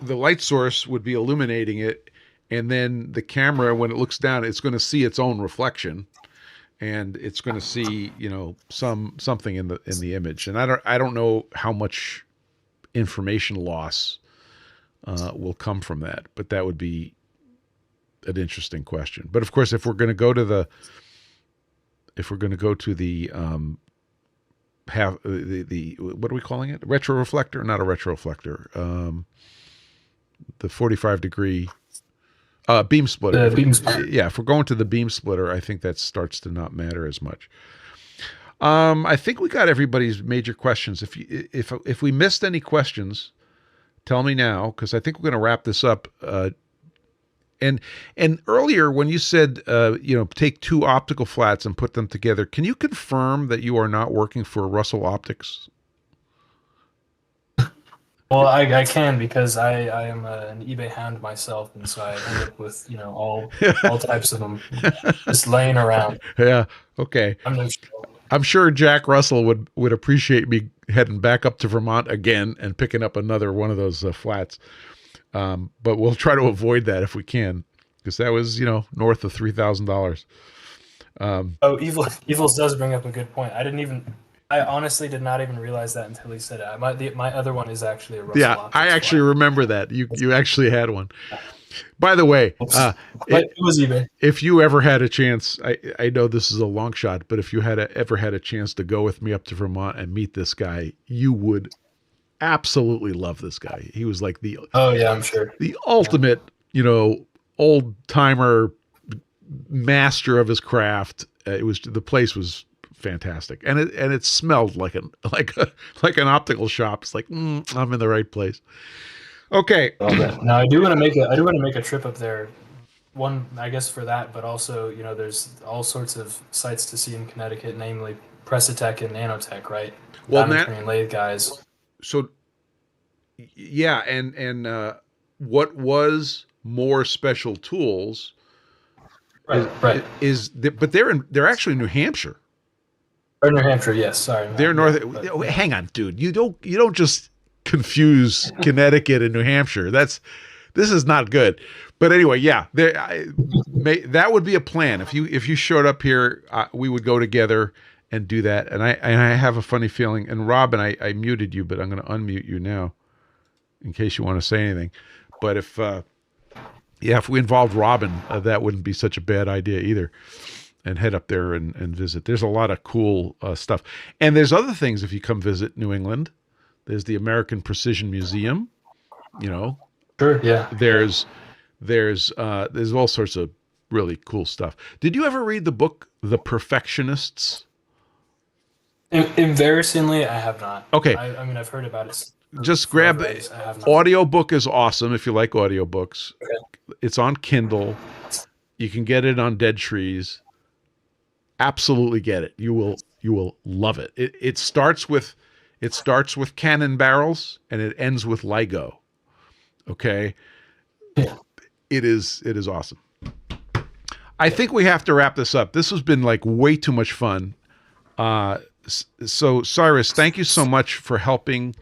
light source would be illuminating it, and then the camera, when it looks down, it's going to see its own reflection, and it's going to see, something in the image. And I don't know how much information loss will come from that, but that would be an interesting question. But of course, if we're going to go to the what are we calling it? Retroreflector? Not a retroreflector. The 45-degree beam splitter. Beam splitter. Yeah, if we're going to the beam splitter, I think that starts to not matter as much. I think we got everybody's major questions. If we missed any questions, tell me now, because I think we're going to wrap this up. And earlier when you said take two optical flats and put them together, can you confirm that you are not working for Russell Optics? Well, I can, because I am an eBay hound myself, and so I end up with all types of them just laying around. Yeah. Okay. I'm sure Jack Russell would appreciate me heading back up to Vermont again and picking up another one of those flats. But we'll try to avoid that if we can, because that was north of $3,000. Evils does bring up a good point. I honestly did not even realize that until he said it. My other one is actually a Russell Optics. I actually remember that. You actually had one. By the way, it was eBay. If you ever had a chance, I know this is a long shot, but if you ever had a chance to go with me up to Vermont and meet this guy, you would absolutely love this guy. He was like I'm sure, the ultimate, old timer master of his craft. The place was fantastic, and it smelled like an optical shop. It's like I'm in the right place. Okay. Now I do want to make a trip up there. One, I guess, for that, but also there's all sorts of sites to see in Connecticut, namely Precitech and Nanotech, right? Well, Diamond lathe guys. So yeah, and what was More Special Tools? Right. But they're actually in New Hampshire. Or New Hampshire, yes. Sorry. They're hang on, dude. You don't just confuse Connecticut and New Hampshire. This is not good. But anyway, yeah, that would be a plan. If you showed up here, we would go together and do that. And I have a funny feeling. And Robin, I muted you, but I'm going to unmute you now, in case you want to say anything. But if we involved Robin, that wouldn't be such a bad idea either. And head up there and visit. There's a lot of cool stuff. And there's other things if you come visit New England. There's the American Precision Museum. Sure, yeah. There's all sorts of really cool stuff. Did you ever read the book The Perfectionists? Embarrassingly, I have not. Okay. I mean, I've heard about it. Just grab it. Audiobook is awesome if you like audiobooks. Okay. It's on Kindle. You can get it on Dead Trees. Absolutely get it. You will love it. It starts with cannon barrels and it ends with LIGO. Okay. Yeah. It is awesome. I think we have to wrap this up. This has been like way too much fun. So Cyrus, thank you so much for helping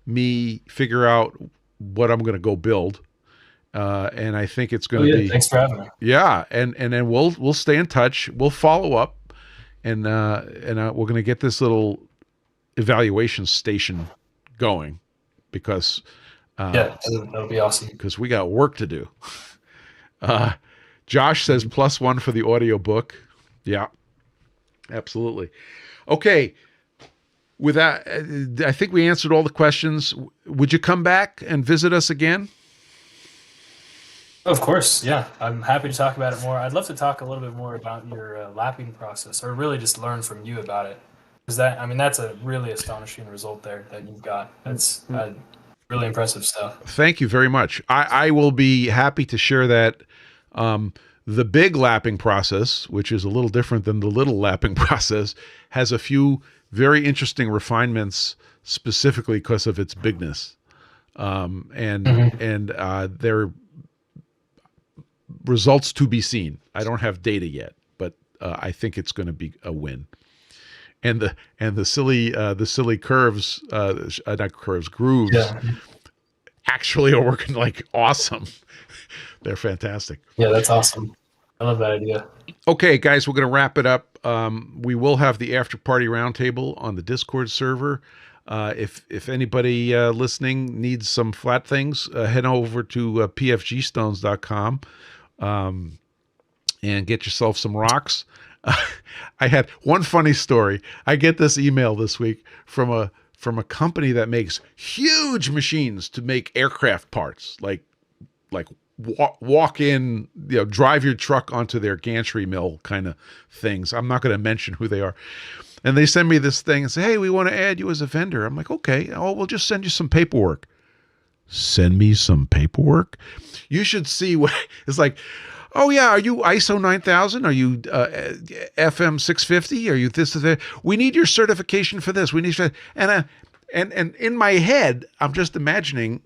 me figure out what I'm going to go build. And I think it's going to be. Thanks for having me. Yeah, and then we'll stay in touch. We'll follow up, and we're going to get this little evaluation station going, because Yeah, that'll be awesome. because we got work to do. Josh says +1 for the audio book. Yeah, absolutely. Okay. With that, I think we answered all the questions. Would you come back and visit us again? Of course, yeah. I'm happy to talk about it more. I'd love to talk a little bit more about your lapping process, or really just learn from you about it. Because that's a really astonishing result there that you've got. That's really impressive stuff. Thank you very much. I will be happy to share that. The big lapping process, which is a little different than the little lapping process, has a few very interesting refinements specifically because of its bigness. And they're results to be seen. I don't have data yet, but I think it's going to be a win. And the silly curves, not curves, grooves, actually are working like awesome. They're fantastic. Yeah, that's awesome. I love that idea. Okay, guys, we're going to wrap it up. We will have the after party roundtable on the Discord server. If anybody listening needs some flat things, head over to PFGstones.com and get yourself some rocks. I had one funny story. I get this email this week from a company that makes huge machines to make aircraft parts, like walk in, drive your truck onto their gantry mill kind of things. I'm not going to mention who they are. And they send me this thing and say, hey, we want to add you as a vendor. I'm like, okay, we'll just send you some paperwork. Send me some paperwork? You should see what it's like. Oh yeah, are you ISO 9000? Are you FM 650? Are you this? We need your certification for this. We need and in my head, I'm just imagining.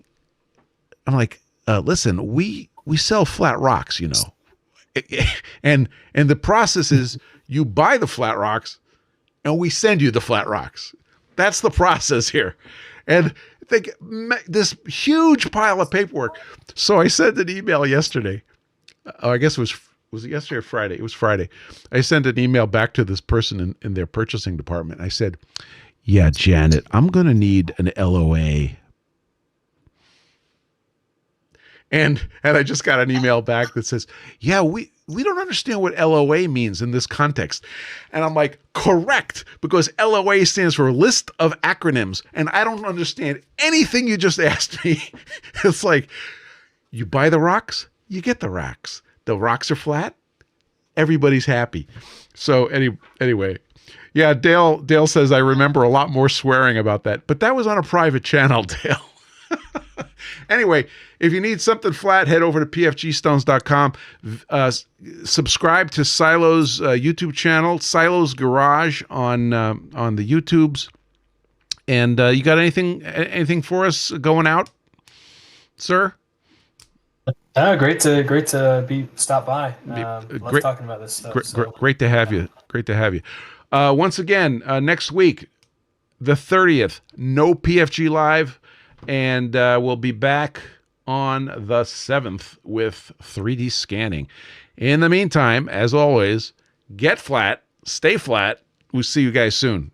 I'm like, listen, we sell flat rocks, and the process is you buy the flat rocks, and we send you the flat rocks. That's the process here, and think this huge pile of paperwork. So I sent an email yesterday. I guess was it yesterday or Friday? It was Friday. I sent an email back to this person in their purchasing department. I said, yeah, Janet, I'm going to need an LOA. And I just got an email back that says, yeah, we don't understand what LOA means in this context. And I'm like, correct, because LOA stands for List of Acronyms. And I don't understand anything you just asked me. It's like, you buy the rocks, you get the rocks. The rocks are flat, everybody's happy. So anyway, yeah, Dale says, I remember a lot more swearing about that. But that was on a private channel, Dale. Anyway, if you need something flat, head over to pfgstones.com. Subscribe to Cylo's YouTube channel, Cylo's Garage on the YouTubes. And you got anything for us going out, sir? Great to be stop by. Love talking about this stuff. Great to have you. Great to have you. Once again, next week, the 30th, no PFG.Live. And we'll be back on the 7th with 3D scanning. In the meantime, as always, get flat, stay flat. We'll see you guys soon.